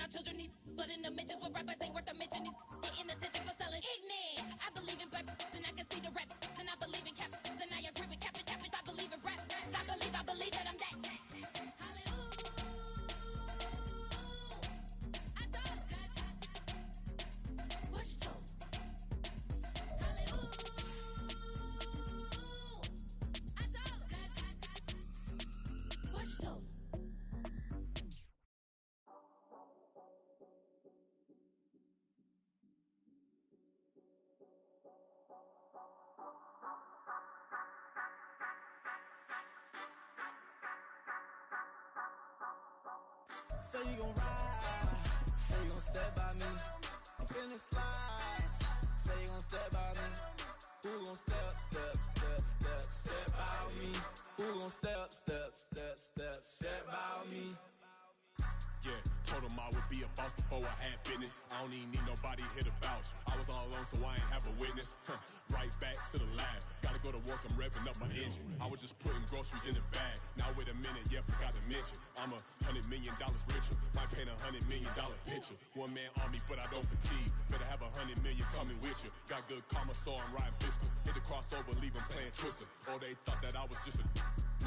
children need, but in the mentions with rappers ain't worth a mention. He's getting attention for selling ignorant. I believe in black, and I can see the rap, and I believe in cap, and I agree with cap. I believe in rap. I believe that I'm that. Say you gon' ride, say you gon' step by me, spin and slide, say you gon' step by me, who gon' step by me, who gon' step by me. Yeah, told him I would be a boss before I had business. I don't even need nobody here to vouch. I was all alone, so I ain't have a witness. Right back to the lab. Gotta go to work, I'm revving up my engine. I was just putting groceries in the bag. Now wait a minute, yeah, forgot to mention. I'm $100 million richer. Might paint $100 million picture. One man army, but I don't fatigue. Better have 100 million coming with you. Got good karma, so I'm riding fiscal. Hit the crossover, leave them playing Twister. Oh, they thought that I was just a...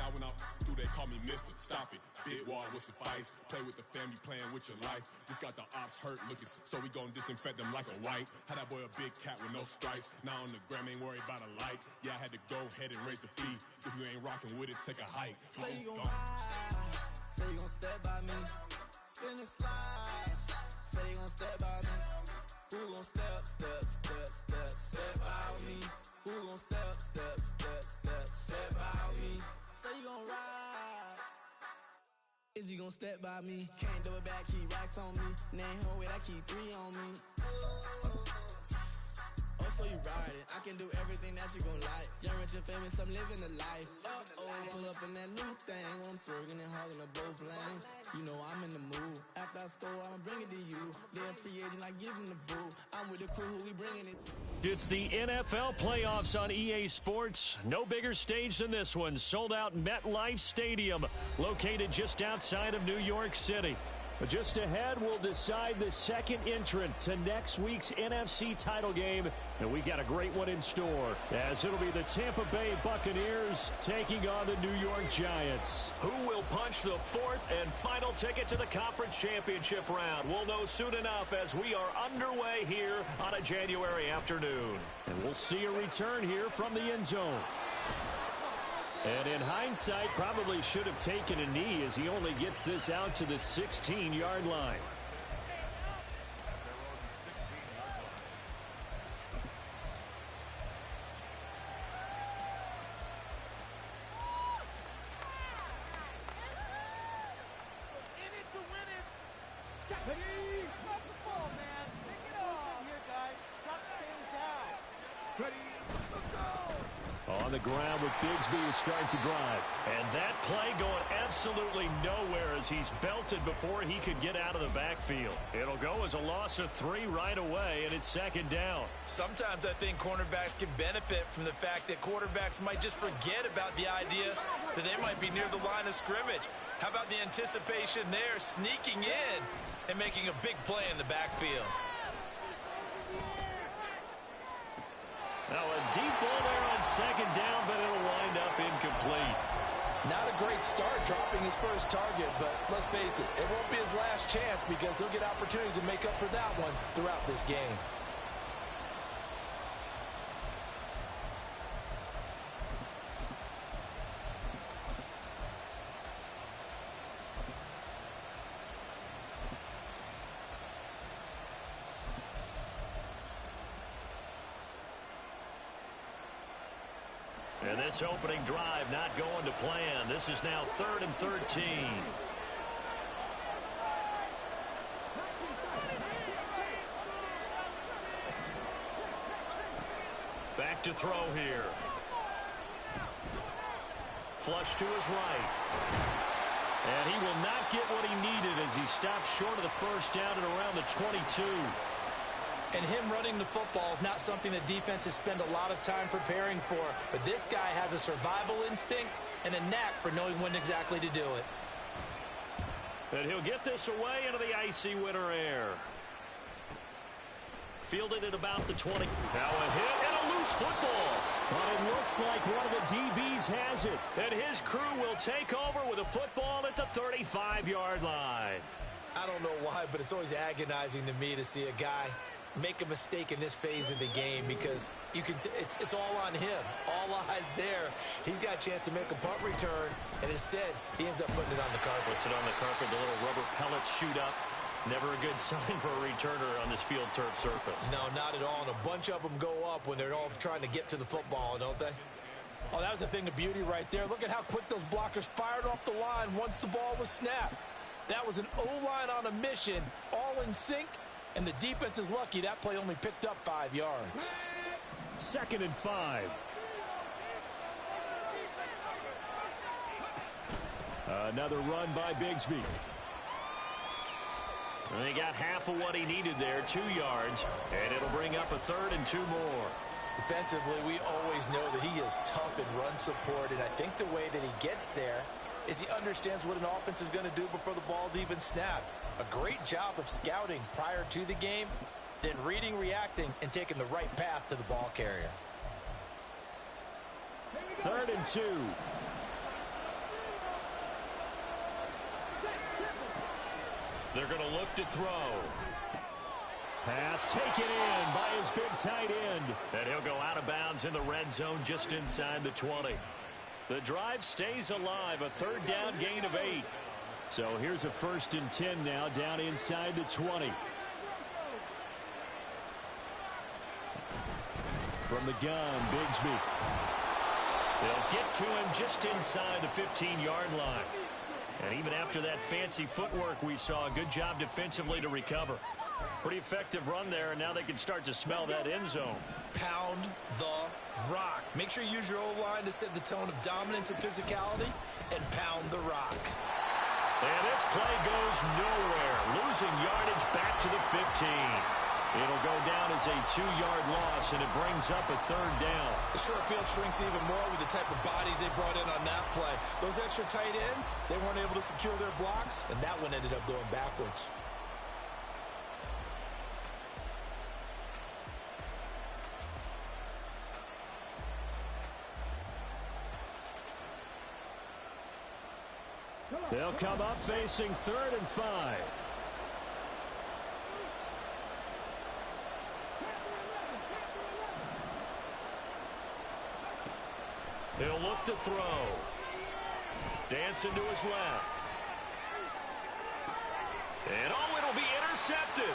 Now when I do, they call me Mister. Stop it. Big wall would suffice. Play with the family, playing with your life. Just got the ops hurt looking, so we gon' disinfect them like a wipe. Had that boy a big cat with no stripes. Now on the gram, ain't worried about a light. Yeah, I had to go ahead and raise the fee. If you ain't rocking with it, take a hike. Say you gon' ride, say you gon' step by me, spin and slide. Say you gon' step by me, who gon' step by me? Who gon' step by me? Say you gon' ride. Is he gon' step by me? Can't do it back, keep racks on me. Name home with, I keep 3 on me. Oh, so you riding. I can do everything that you gon' like. Young, rich, and famous, I'm living the life. Uh-oh, pull up in that new thing. When I'm swerving and hogging up both lanes. You know I'm in the mood. After I score, I'ma bring it to you. They're a free agent, I give him the boo. I'm with the crew, who we bringing it to. It's the NFL playoffs on EA Sports. No bigger stage than this one. Sold out MetLife Stadium, located just outside of New York City. But just ahead, we'll decide the second entrant to next week's NFC title game. And we've got a great one in store, as it'll be the Tampa Bay Buccaneers taking on the New York Giants. Who will punch the fourth and final ticket to the conference championship round? We'll know soon enough as we are underway here on a January afternoon. And we'll see a return here from the end zone. And in hindsight, probably should have taken a knee as he only gets this out to the 16-yard line. In it to win it. Drop the ball, man. Pick it up. Here, guys. Shut things down. Ready. Let's go. On the ground with Bigsby to start the drive. And that play going absolutely nowhere as he's belted before he could get out of the backfield. It'll go as a loss of 3 right away, and it's second down. Sometimes I think cornerbacks can benefit from the fact that quarterbacks might just forget about the idea that they might be near the line of scrimmage. How about the anticipation there, sneaking in and making a big play in the backfield? Now a deep ball there on second down, but it'll wind up incomplete. Not a great start dropping his first target, but let's face it, it won't be his last chance because he'll get opportunities to make up for that one throughout this game. And this opening drive not going to plan. This is now 3rd and 13. Back to throw here. Flush to his right. And he will not get what he needed as he stops short of the first down at around the 22. And him running the football is not something that defenses spend a lot of time preparing for. But this guy has a survival instinct and a knack for knowing when exactly to do it. And he'll get this away into the icy winter air. Fielded at about the 20. Now a hit and a loose football. But it looks like one of the DBs has it. And his crew will take over with a football at the 35-yard line. I don't know why, but it's always agonizing to me to see a guy make a mistake in this phase of the game because you can it's all on him. All eyes there. He's got a chance to make a punt return, and instead he ends up putting it on the carpet. Puts it on the carpet. The little rubber pellets shoot up. Never a good sign for a returner on this field turf surface. No, not at all. And a bunch of them go up when they're all trying to get to the football, don't they? Oh, that was a thing of beauty right there. Look at how quick those blockers fired off the line once the ball was snapped. That was an O-line on a mission, all in sync, and the defense is lucky that play only picked up 5 yards. 2nd and 5. Another run by Bigsby. And he got half of what he needed there, 2 yards, and it'll bring up a 3rd and 2 more. Defensively, we always know that he is tough in run support, and I think the way that he gets there is he understands what an offense is going to do before the ball's even snapped. A great job of scouting prior to the game, then reading, reacting, and taking the right path to the ball carrier. 3rd and 2. They're going to look to throw. Pass taken in by his big tight end. And he'll go out of bounds in the red zone just inside the 20. The drive stays alive, a 3rd down gain of 8. So here's a 1st and 10 now down inside the 20. From the gun, Bigsby. They'll get to him just inside the 15-yard line. And even after that fancy footwork we saw, a good job defensively to recover. Pretty effective run there, and now they can start to smell that end zone. Pound the rock. Make sure you use your O-line to set the tone of dominance and physicality, and pound the rock. And this play goes nowhere. Losing yardage back to the 15. It'll go down as a 2-yard loss, and it brings up a 3rd down. The short field shrinks even more with the type of bodies they brought in on that play. Those extra tight ends, they weren't able to secure their blocks, and that one ended up going backwards. They'll come up facing 3rd and 5. He'll look to throw. Dancing to his left. And oh, it'll be intercepted.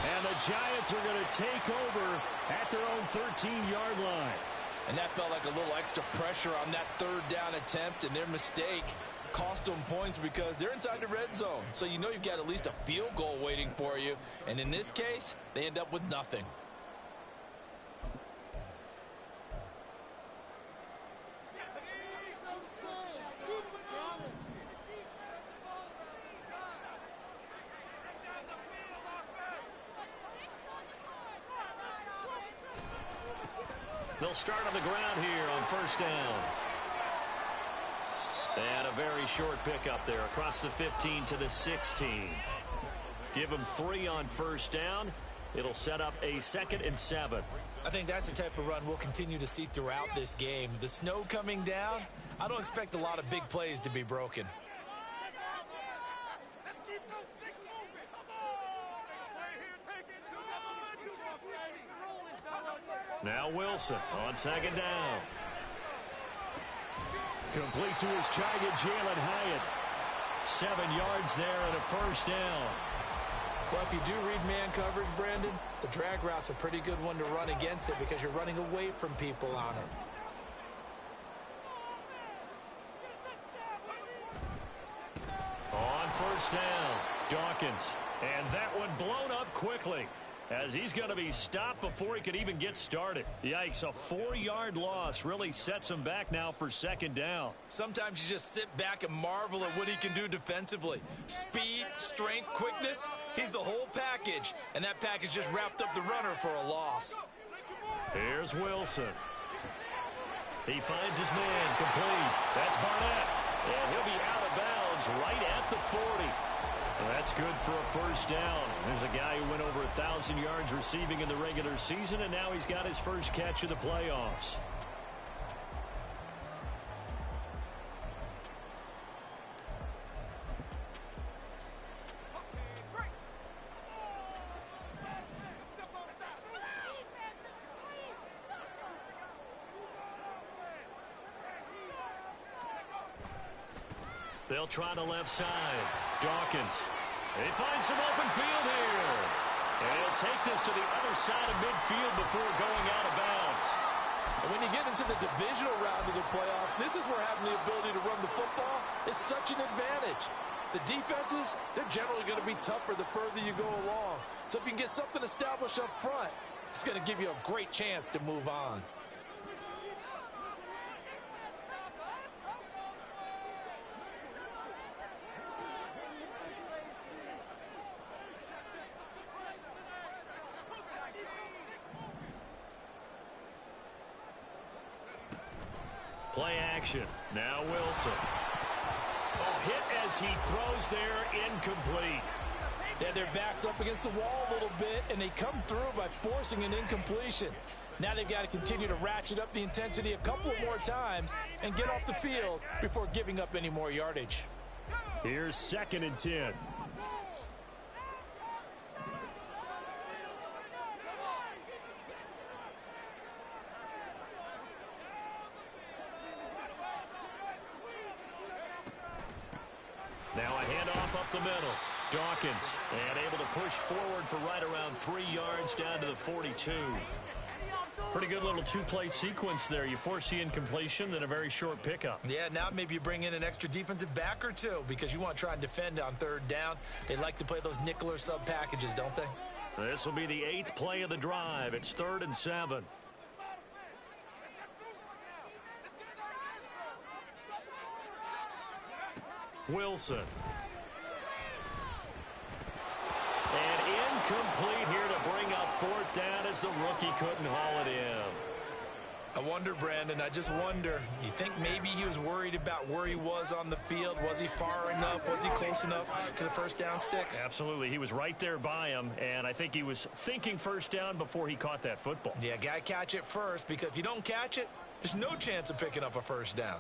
And the Giants are going to take over at their own 13-yard line. And that felt like a little extra pressure on that 3rd down attempt, and their mistake cost them points because they're inside the red zone. So you know you've got at least a field goal waiting for you. And in this case, they end up with nothing. They'll start on the ground here on 1st down. And a very short pickup there across the 15 to the 16. Give them 3 on 1st down. It'll set up a 2nd and 7. I think that's the type of run we'll continue to see throughout this game. The snow coming down, I don't expect a lot of big plays to be broken. Now Wilson on 2nd down. Complete to his target, Jalen Hyatt. 7 yards there and a 1st down. Well, if you do read man coverage, Brandon, the drag route's a pretty good one to run against it because you're running away from people on it. On 1st down, Dawkins. And that one blown up quickly as he's going to be stopped before he could even get started. Yikes, a 4-yard loss really sets him back now for 2nd down. Sometimes you just sit back and marvel at what he can do defensively. Speed, strength, quickness, he's the whole package. And that package just wrapped up the runner for a loss. Here's Wilson. He finds his man complete. That's Barnett. And he'll be out of bounds lands right at the 40. So that's good for a first down. There's a guy who went over 1,000 yards receiving in the regular season, and now he's got his first catch of the playoffs. They'll try the left side. Dawkins. They find some open field here. And he'll take this to the other side of midfield before going out of bounds. And when you get into the divisional round of the playoffs, this is where having the ability to run the football is such an advantage. The defenses, they're generally going to be tougher the further you go along. So if you can get something established up front, it's going to give you a great chance to move on. Play action. Now Wilson. Oh, hit as he throws there, incomplete. Yeah, their back's up against the wall a little bit, and they come through by forcing an incompletion. Now they've got to continue to ratchet up the intensity a couple more times and get off the field before giving up any more yardage. Here's 2nd and 10. Now a handoff up the middle. Dawkins, and able to push forward for right around 3 yards down to the 42. Pretty good little two-play sequence there. You force the incompletion, then a very short pickup. Yeah, now maybe you bring in an extra defensive back or two because you want to try and defend on 3rd down. They like to play those nickel or sub packages, don't they? This will be the 8th play of the drive. It's 3rd and 7. Wilson. And incomplete here to bring up 4th down as the rookie couldn't haul it in. I wonder, Brandon, I just wonder, you think maybe he was worried about where he was on the field? Was he far enough? Was he close enough to the first down sticks? Absolutely. He was right there by him, and I think he was thinking first down before he caught that football. Yeah, got to catch it first, because if you don't catch it, there's no chance of picking up a first down.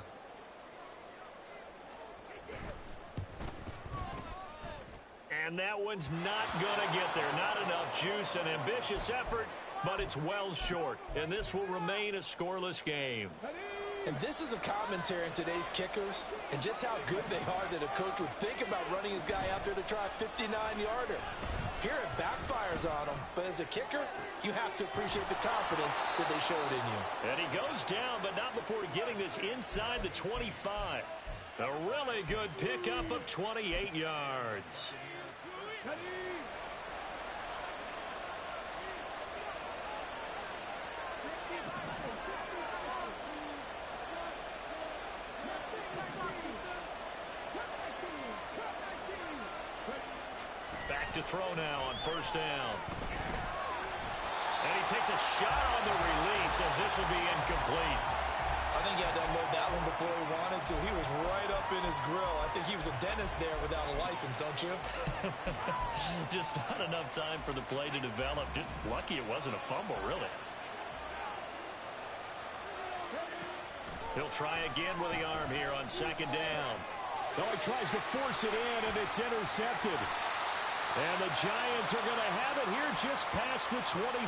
And that one's not going to get there. Not enough juice, an ambitious effort, but it's well short. And this will remain a scoreless game. And this is a commentary on today's kickers and just how good they are that a coach would think about running his guy out there to try a 59-yarder. Here it backfires on him, but as a kicker, you have to appreciate the confidence that they showed in you. And he goes down, but not before getting this inside the 25. A really good pickup of 28 yards. Back to throw now on first down. And he takes a shot on the release as this will be incomplete. I think he had to unload that one before he wanted to. He was right up in his grill. I think he was a dentist there without a license, don't you? Just not enough time for the play to develop. Just lucky it wasn't a fumble, really. He'll try again with the arm here on 2nd down. Oh, he tries to force it in, and it's intercepted. And the Giants are going to have it here just past the 25.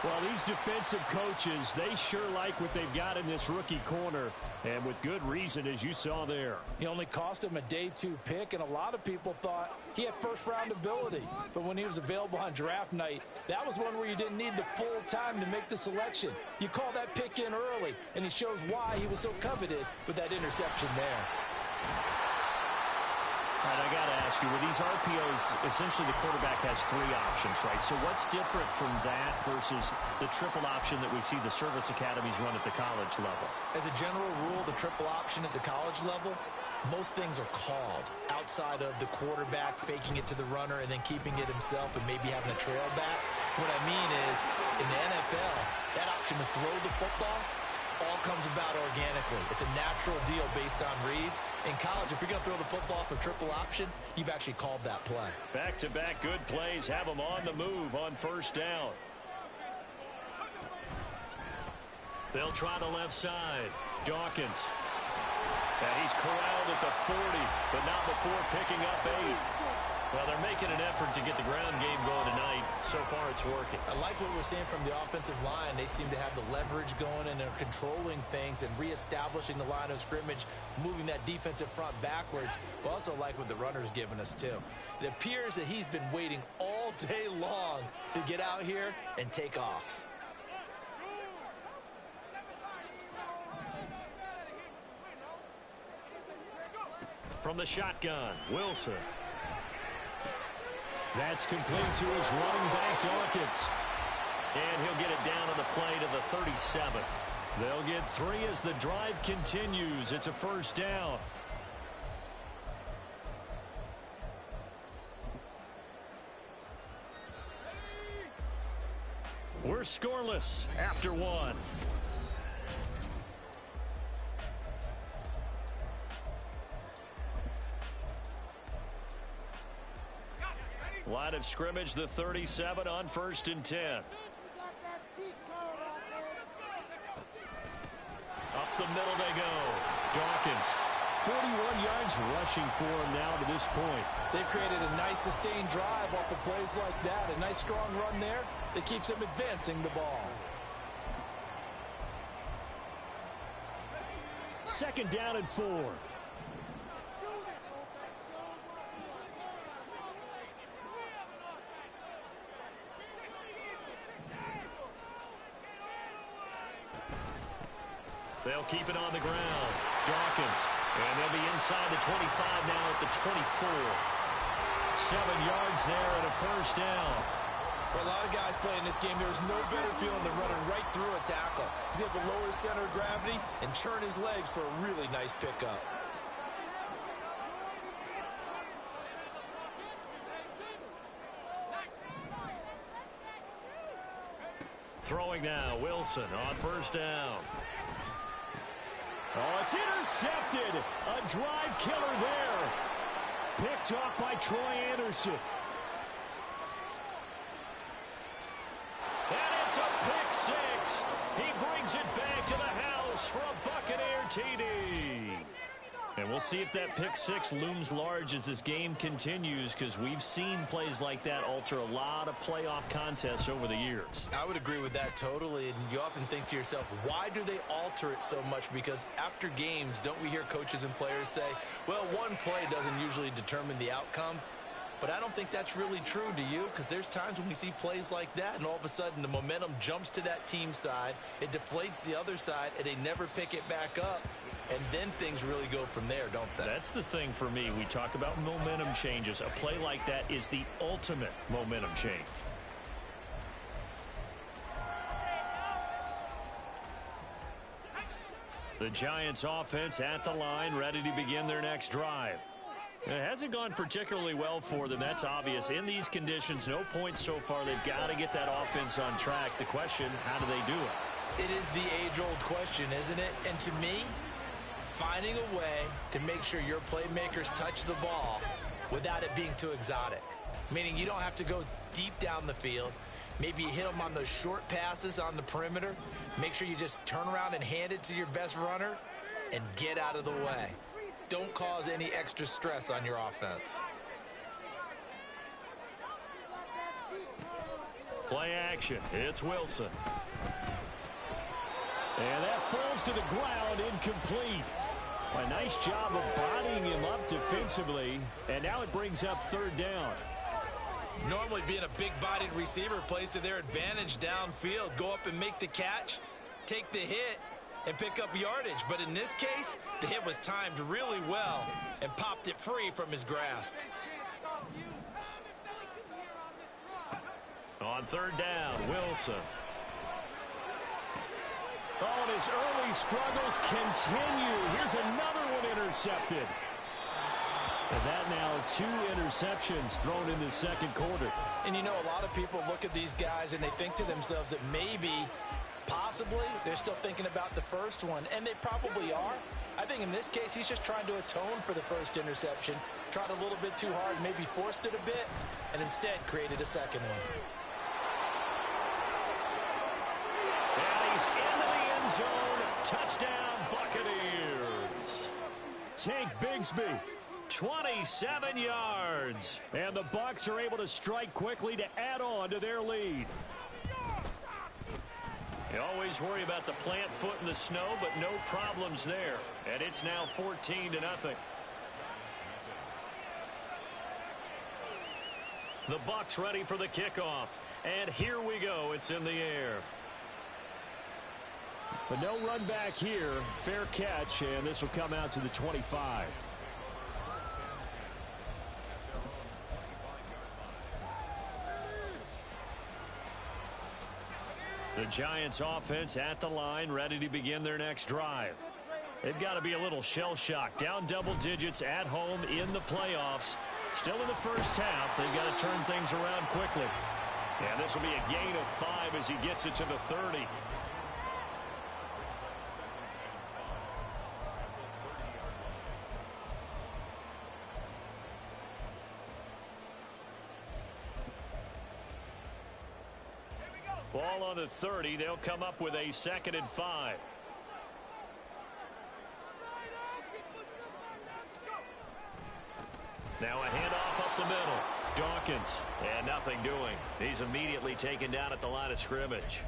Well, these defensive coaches, they sure like what they've got in this rookie corner, and with good reason, as you saw there. He only cost him a day 2 pick, and a lot of people thought he had first-round ability. But when he was available on draft night, that was one where you didn't need the full time to make the selection. You call that pick in early, and he shows why he was so coveted with that interception there. All right, I got to ask you, with these RPOs, essentially the quarterback has 3 options, right? So what's different from that versus the triple option that we see the service academies run at the college level? As a general rule, the triple option at the college level, most things are called outside of the quarterback faking it to the runner and then keeping it himself and maybe having a trail back. What I mean is, in the NFL, that option to throw the football, all comes about organically. It's a natural deal based on reads. In college, if you're going to throw the football for triple option, you've actually called that play. Back-to-back good plays have them on the move on first down. They'll try the left side. Dawkins. And he's corralled at the 40, but not before picking up 8. Well, they're making an effort to get the ground game going tonight. So far, it's working. I like what we're seeing from the offensive line. They seem to have the leverage going, and they're controlling things and reestablishing the line of scrimmage, moving that defensive front backwards, but also like what the runner's giving us, too. It appears that he's been waiting all day long to get out here and take off. From the shotgun, Wilson. That's complete to his running back, Dawkins. And he'll get it down on the play to the 37. They'll get 3 as the drive continues. It's a first down. We're scoreless after 1. Line of scrimmage, the 37 on 1st and 10. Up the middle they go. Dawkins. 41 yards rushing for him now to this point. They've created a nice sustained drive off of plays like that. A nice strong run there that keeps them advancing the ball. 2nd down and 4. They'll keep it on the ground. Dawkins. And they'll be inside the 25 now at the 24. 7 yards there and a first down. For a lot of guys playing this game, there's no better feeling than running right through a tackle. He's able to lower his center of gravity and churn his legs for a really nice pickup. Throwing now, Wilson on first down. Oh, it's intercepted. A drive killer there. Picked off by Troy Anderson. And it's a pick 6. He brings it back to the house for a Buccaneer TD. And we'll see if that pick 6 looms large as this game continues, because we've seen plays like that alter a lot of playoff contests over the years. I would agree with that totally, and you often think to yourself, why do they alter it so much? Because after games, don't we hear coaches and players say, well, one play doesn't usually determine the outcome? But I don't think that's really true, do you? Because there's times when we see plays like that, and all of a sudden the momentum jumps to that team side, it deflates the other side, and they never pick it back up. And then things really go from there, don't they? That's the thing for me. We talk about momentum changes. A play like that is the ultimate momentum change. The Giants offense at the line, ready to begin their next drive. It hasn't gone particularly well for them. That's obvious. In these conditions, no points so far. They've got to get that offense on track. The question, how do they do it? It is the age-old question, isn't it? And to me, finding a way to make sure your playmakers touch the ball without it being too exotic. Meaning you don't have to go deep down the field. Maybe you hit them on those short passes on the perimeter. Make sure you just turn around and hand it to your best runner and get out of the way. Don't cause any extra stress on your offense. Play action. It's Wilson. And that falls to the ground, incomplete. A nice job of bodying him up defensively. And now it brings up 3rd down. Normally being a big-bodied receiver plays to their advantage downfield. Go up and make the catch, take the hit, and pick up yardage. But in this case, the hit was timed really well and popped it free from his grasp. On 3rd down, Wilson. Oh, and his early struggles continue. Here's another one intercepted. And that now 2 interceptions thrown in the 2nd quarter. And you know, a lot of people look at these guys and they think to themselves that maybe Possibly. They're still thinking about the first one, and they probably are. I think in this case, he's just trying to atone for the first interception. Tried a little bit too hard, maybe forced it a bit, and instead created a second one. And he's into the end zone. Touchdown, Buccaneers. Tank Bigsby, 27 yards. And the Bucs are able to strike quickly to add on to their lead. You always worry about the plant foot in the snow, but no problems there. And it's now 14-0. The Bucs ready for the kickoff. And here we go. It's in the air. But no run back here. Fair catch, and this will come out to the 25. The Giants offense at the line, ready to begin their next drive. They've got to be a little shell-shocked. Down double digits at home in the playoffs. Still in the first half. They've got to turn things around quickly. And this will be a gain of 5 as he gets it to the 30. Ball on the 30. They'll come up with a 2nd and 5. Now a handoff up the middle. Dawkins. And nothing doing. He's immediately taken down at the line of scrimmage.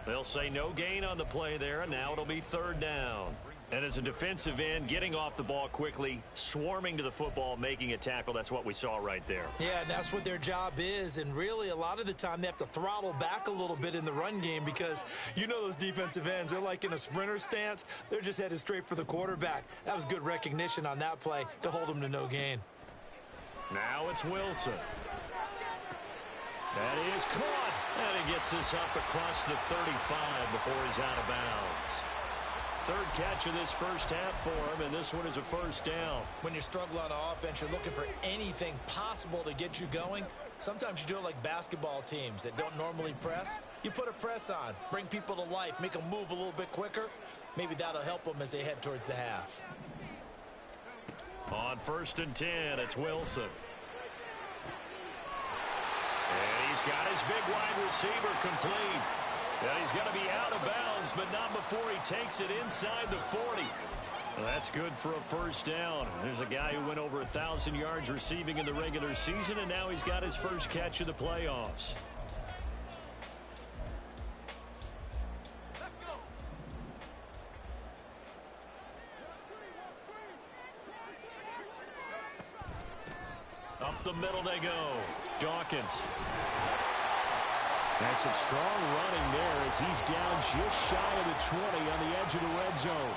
They'll say no gain on the play there, and now it'll be 3rd down. And as a defensive end, getting off the ball quickly, swarming to the football, making a tackle, that's what we saw right there. Yeah, that's what their job is, and really a lot of the time they have to throttle back a little bit in the run game because you know those defensive ends, they're like in a sprinter stance. They're just headed straight for the quarterback. That was good recognition on that play to hold them to no gain. Now it's Wilson. That is caught, and he gets this up across the 35 before he's out of bounds. 3rd catch of this first half for him, and this one is a 1st down. When you struggle on offense, you're looking for anything possible to get you going. Sometimes you do it like basketball teams that don't normally press. You put a press on, bring people to life, make them move a little bit quicker. Maybe that'll help them as they head towards the half. On 1st and 10, it's Wilson. And he's got his big wide receiver complete. And he's going to be out of bounds, but not before he takes it inside the 40. Well, that's good for a 1st down. There's a guy who went over 1,000 yards receiving in the regular season, and now he's got his first catch of the playoffs. Up the middle they go. Dawkins. That's some strong running there as he's down just shy of the 20 on the edge of the red zone.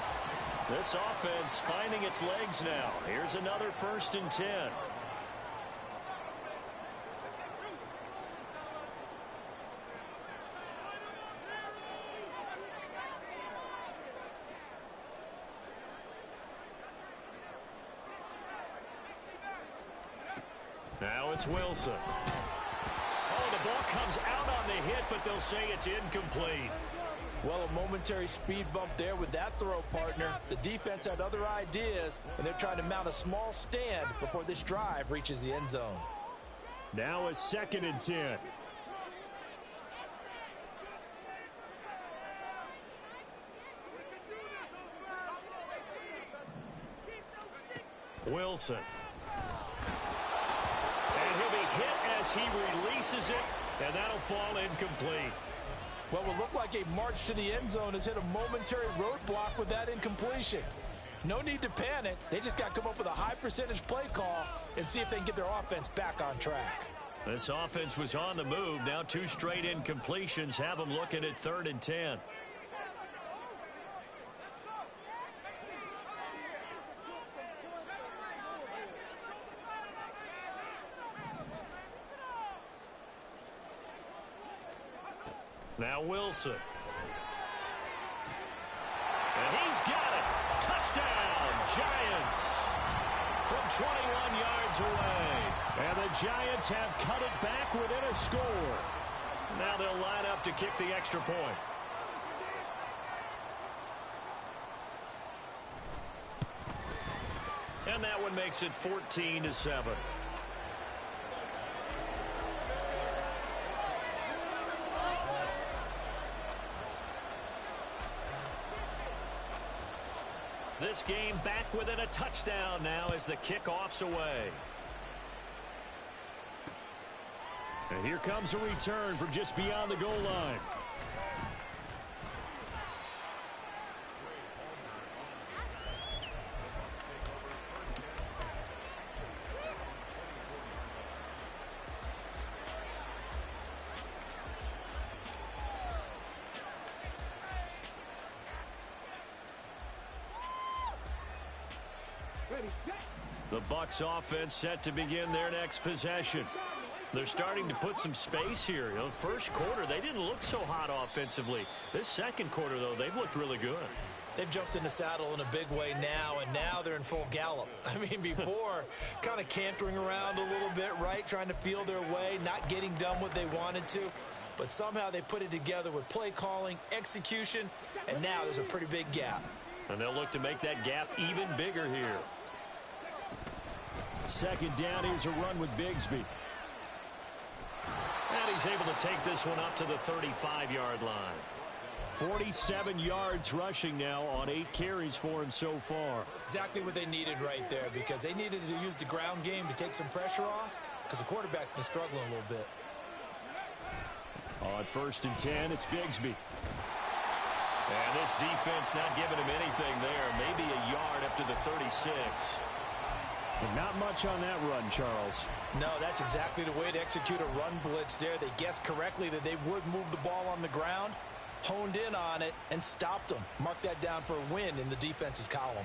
This offense finding its legs now. Here's another 1st and 10. Now it's Wilson. Oh, the ball comes out on the hit, but they'll say it's incomplete. Well, a momentary speed bump there with that throw, partner. The defense had other ideas, and they're trying to mount a small stand before this drive reaches the end zone. Now a 2nd and 10. Wilson. And he'll be hit as he releases it, and that'll fall incomplete. Well, it looked like a march to the end zone has hit a momentary roadblock with that incompletion. No need to panic. They just got to come up with a high percentage play call and see if they can get their offense back on track. This offense was on the move. Now 2 straight incompletions have them looking at 3rd and 10. Now Wilson. And he's got it. Touchdown, Giants. From 21 yards away. And the Giants have cut it back within a score. Now they'll line up to kick the extra point. one makes it 14-7. This game back within a touchdown now as the kickoff's away. And here comes a return from just beyond the goal line. The Bucs offense set to begin their next possession. They're starting to put some space here. The first quarter, they didn't look so hot offensively. This second quarter, though, they've looked really good. They've jumped in the saddle in a big way now, and now they're in full gallop. I mean, before, kind of cantering around a little bit, right, trying to feel their way, not getting done what they wanted to. But somehow they put it together with play calling, execution, and now there's a pretty big gap. And they'll look to make that gap even bigger here. Second down, here's a run with Bigsby. And he's able to take this one up to the 35-yard line. 47 yards rushing now on 8 carries for him so far. Exactly what they needed right there, because they needed to use the ground game to take some pressure off, because the quarterback's been struggling a little bit. On 1st and 10, it's Bigsby. And this defense not giving him anything there. Maybe a yard up to the 36. But not much on that run, Charles. No, that's exactly the way to execute a run blitz there. They guessed correctly that they would move the ball on the ground, honed in on it, and stopped them. Mark that down for a win in the defense's column.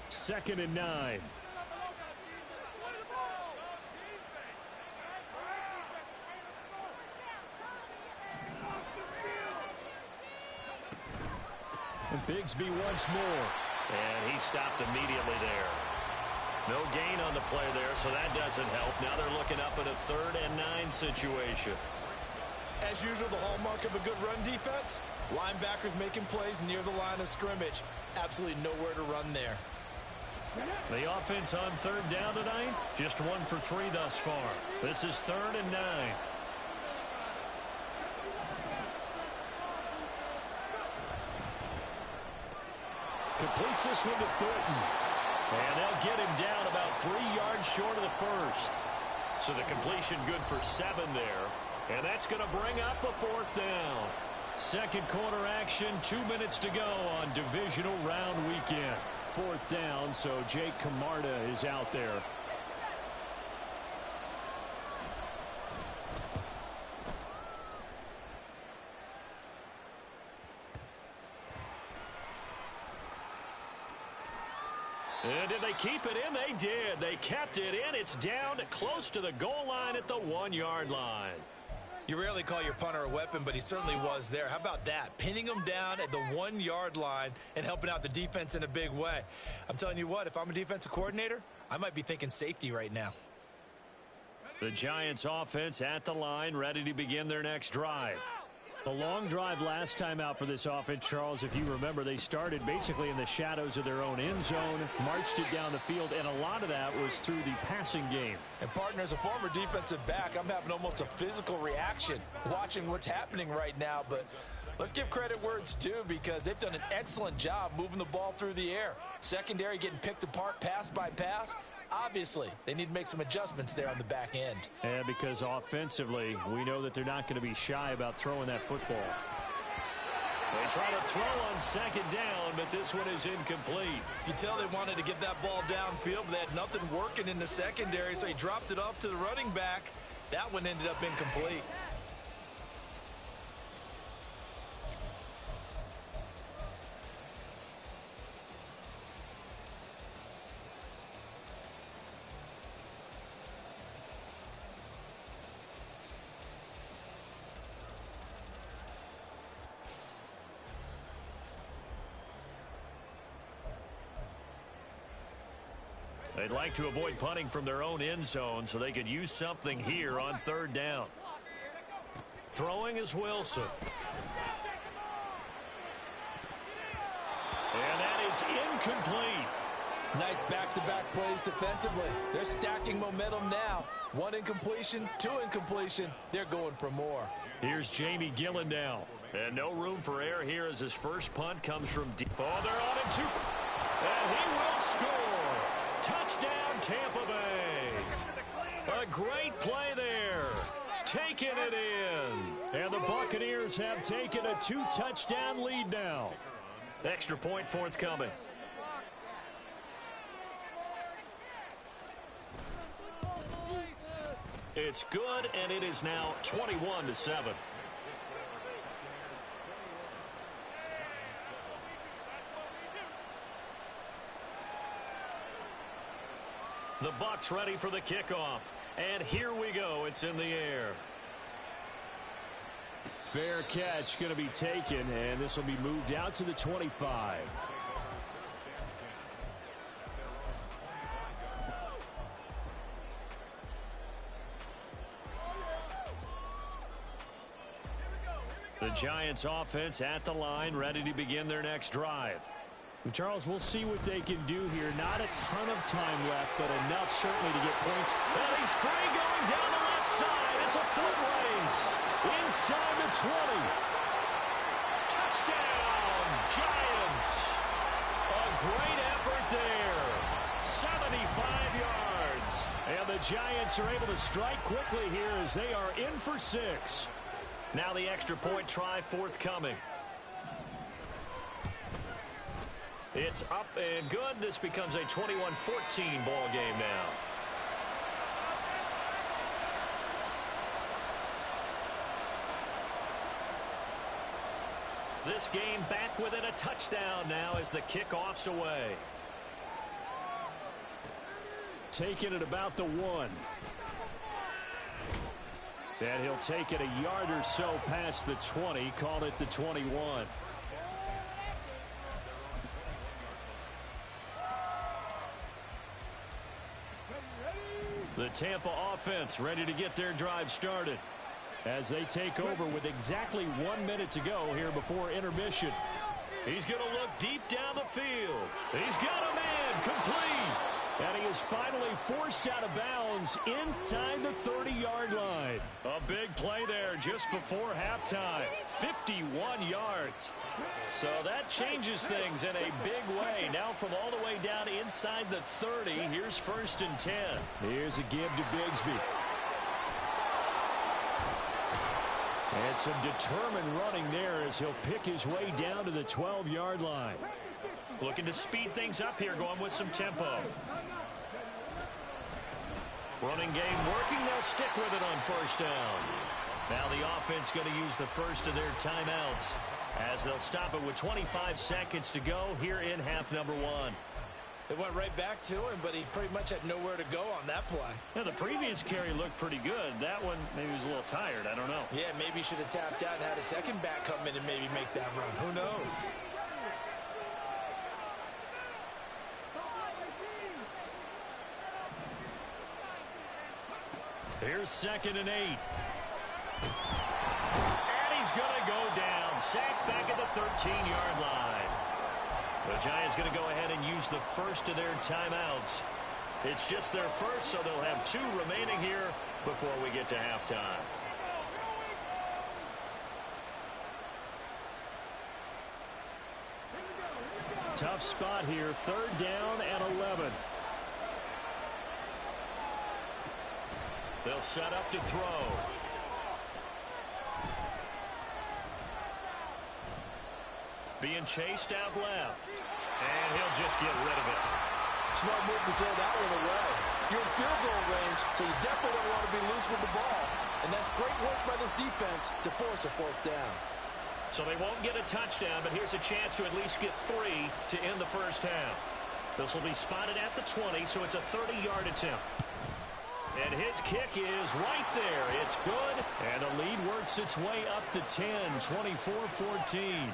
2nd and 9. And Bigsby once more. And he stopped immediately there. No gain on the play there, so that doesn't help. Now they're looking up at a 3rd and 9 situation. As usual, the hallmark of a good run defense, linebackers making plays near the line of scrimmage. Absolutely nowhere to run there. The offense on 3rd down tonight, just 1 for 3 thus far. This is 3rd and 9. Completes this one to Thornton. And they'll get him down about 3 yards short of the first. So the completion good for 7 there. And that's going to bring up a 4th down. Second quarter action, 2 minutes to go on Divisional round weekend. 4th down, so Jake Camarda is out there. And did they keep it in? They did. They kept it in. It's down close to the goal line at the 1-yard line. You rarely call your punter a weapon, but he certainly was there. How about that? Pinning him down at the 1-yard line and helping out the defense in a big way. I'm telling you what, if I'm a defensive coordinator, I might be thinking safety right now. The Giants offense at the line, ready to begin their next drive. A long drive last time out for this offense, Charles. If you remember, they started basically in the shadows of their own end zone, marched it down the field, and a lot of that was through the passing game. And, partner, as a former defensive back, I'm having almost a physical reaction watching what's happening right now. But let's give credit where it's due, because they've done an excellent job moving the ball through the air. Secondary getting picked apart pass by pass. Obviously, they need to make some adjustments there on the back end. And because offensively, we know that they're not going to be shy about throwing that football. They try to throw on 2nd down, but this one is incomplete. You tell they wanted to get that ball downfield, but they had nothing working in the secondary, so he dropped it off to the running back. That one ended up incomplete. They'd like to avoid punting from their own end zone so they could use something here on 3rd down. Throwing is Wilson. And that is is incomplete. Nice back-to-back plays defensively. They're stacking momentum now. 1 incompletion, 2 incompletion. They're going for more. Here's Jamie Gillen now. And no room for error here as his first punt comes from deep. Oh, they're on him too. And he will score. Touchdown, Tampa Bay. A great play there. Taking it in. And the Buccaneers have taken a 2-touchdown lead now. Extra point forthcoming. It's good, and it is now 21-7. The Bucs ready for the kickoff. And here we go. It's in the air. Fair catch going to be taken, and this will be moved out to the 25. The Giants offense at the line, ready to begin their next drive. Charles, we'll see what they can do here. Not a ton of time left, but enough certainly to get points. And he's free going down the left side. It's a foot race. Inside the 20. Touchdown, Giants. A great effort there. 75 yards. And the Giants are able to strike quickly here as they are in for 6. Now the extra point try forthcoming. It's up and good. This becomes a 21-14 ball game now. This game back within a touchdown now as the kickoff's away. Taking it about the 1. And he'll take it a yard or so past the 20. Call it the 21. The Tampa offense ready to get their drive started as they take over with exactly 1 minute to go here before intermission. He's going to look deep down the field. He's got a man complete. And he is finally forced out of bounds inside the 30-yard line. A big play there just before halftime. 51 yards. So that changes things in a big way. Now from all the way down inside the 30, here's 1st and 10. Here's a give to Bigsby. And some determined running there as he'll pick his way down to the 12-yard line. Looking to speed things up here, going with some tempo. Running game working. They'll stick with it on 1st down. Now the offense going to use the first of their timeouts as they'll stop it with 25 seconds to go here in half number 1. They went right back to him, but he pretty much had nowhere to go on that play. Yeah, the previous carry looked pretty good. That one, maybe he was a little tired. I don't know. Yeah, maybe he should have tapped out and had a second back come in and maybe make that run. Who knows? Here's 2nd and 8. And he's going to go down. Sacked back at the 13-yard line. The Giants going to go ahead and use the first of their timeouts. It's just their first, so they'll have 2 remaining here before we get to halftime. Tough spot here. 3rd down and 11. They'll set up to throw. Being chased out left. And he'll just get rid of it. Smart move to throw that one away. You're in field goal range, so you definitely don't want to be loose with the ball. And that's great work by this defense to force a 4th down. So they won't get a touchdown, but here's a chance to at least get 3 to end the first half. This will be spotted at the 20, so it's a 30-yard attempt. And his kick is right there. It's good. And the lead works its way up to 10, 24-14.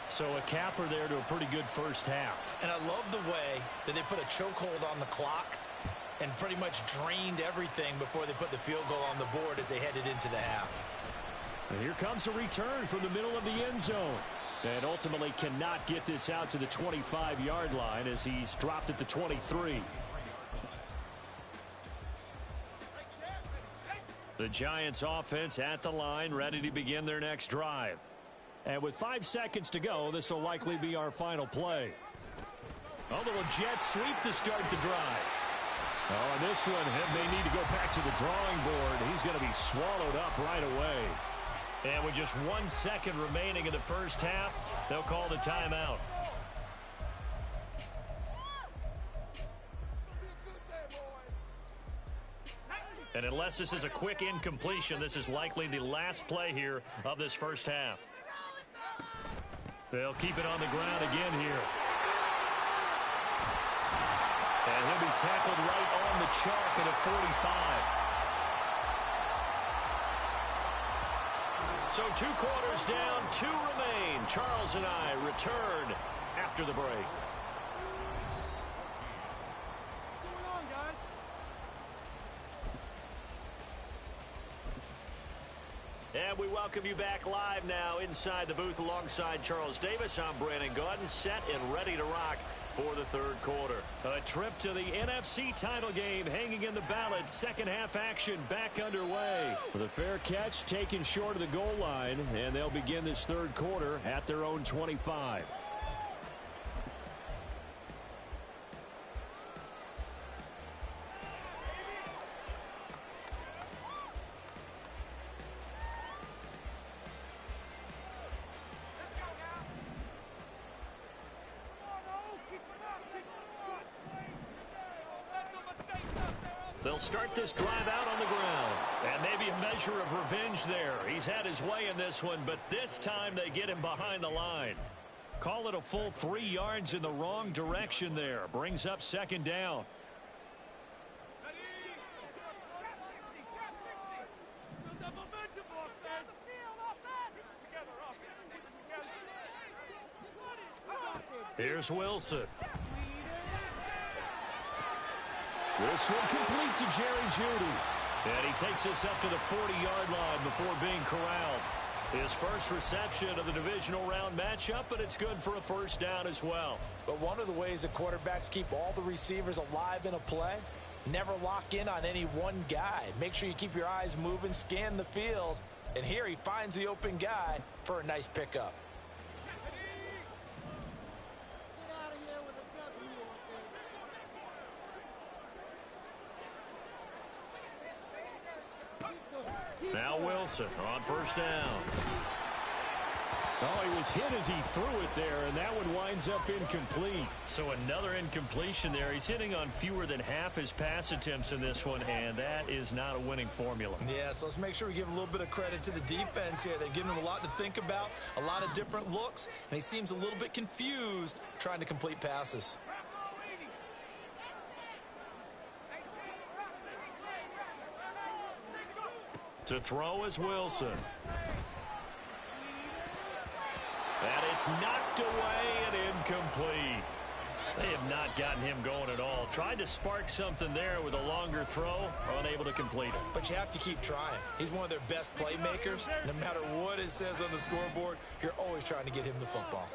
So a capper there to a pretty good first half. And I love the way that they put a chokehold on the clock and pretty much drained everything before they put the field goal on the board as they headed into the half. And here comes a return from the middle of the end zone. And ultimately cannot get this out to the 25-yard line as he's dropped at the 23. The Giants offense at the line, ready to begin their next drive. And with 5 seconds to go, this will likely be our final play. A little jet sweep to start the drive. Oh, and this one may need to go back to the drawing board. He's going to be swallowed up right away. And with just 1 second remaining in the first half, they'll call the timeout. And unless this is a quick incompletion, this is likely the last play here of this first half. They'll keep it on the ground again here. And he'll be tackled right on the chalk at a 45. So 2 quarters down, 2 remain. Charles and I return after the break. What's going on, guys? And we welcome you back live now inside the booth alongside Charles Davis. I'm Brandon Gaudin, set and ready to rock for the third quarter. A trip to the NFC title game hanging in the balance. Second half action back underway. With a fair catch taken short of the goal line, and they'll begin this third quarter at their own 25. They'll start this drive out on the ground. And maybe a measure of revenge there. He's had his way in this one, but this time they get him behind the line. Call it a full 3 yards in the wrong direction there. Brings up second down. Here's Wilson. This one complete to Jerry Jeudy. And he takes us up to the 40-yard line before being corralled. His first reception of the divisional round matchup, but it's good for a first down as well. But one of the ways that quarterbacks keep all the receivers alive in a play, never lock in on any one guy. Make sure you keep your eyes moving, scan the field. And here he finds the open guy for a nice pickup. Now Wilson on first down. Oh, he was hit as he threw it there, and that one winds up incomplete. So another incompletion there. He's hitting on fewer than half his pass attempts in this one, and that is not a winning formula. Yeah, so let's make sure we give a little bit of credit to the defense here. They're giving him a lot to think about, a lot of different looks, and he seems a little bit confused trying to complete passes. To throw is Wilson. And it's knocked away and incomplete. They have not gotten him going at all. Tried to spark something there with a longer throw, unable to complete it. But you have to keep trying. He's one of their best playmakers. No matter what it says on the scoreboard, you're always trying to get him the football.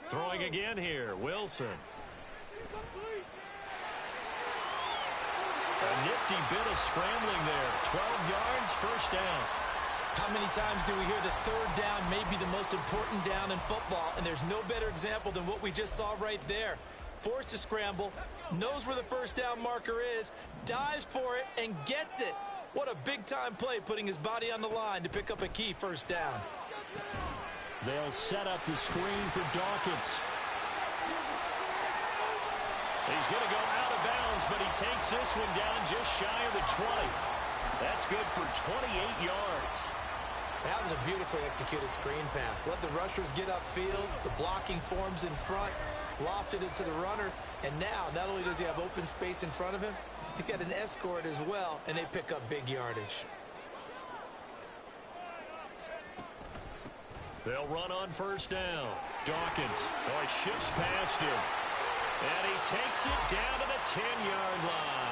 Throwing again here, Wilson. A nifty bit of scrambling there. 12 yards, first down. How many times do we hear that third down may be the most important down in football, and there's no better example than what we just saw right there. Forced to scramble, knows where the first down marker is, dives for it, and gets it. What a big-time play, putting his body on the line to pick up a key first down. They'll set up the screen for Dawkins. He's going to go out of bounds, but he takes this one down just shy of the 20. That's good for 28 yards. That was a beautifully executed screen pass. Let the rushers get upfield. The blocking forms in front. Lofted it to the runner. And now, not only does he have open space in front of him, he's got an escort as well, and they pick up big yardage. They'll run on first down. Dawkins. Oh, he shifts past him. And he takes it down to the 10-yard line.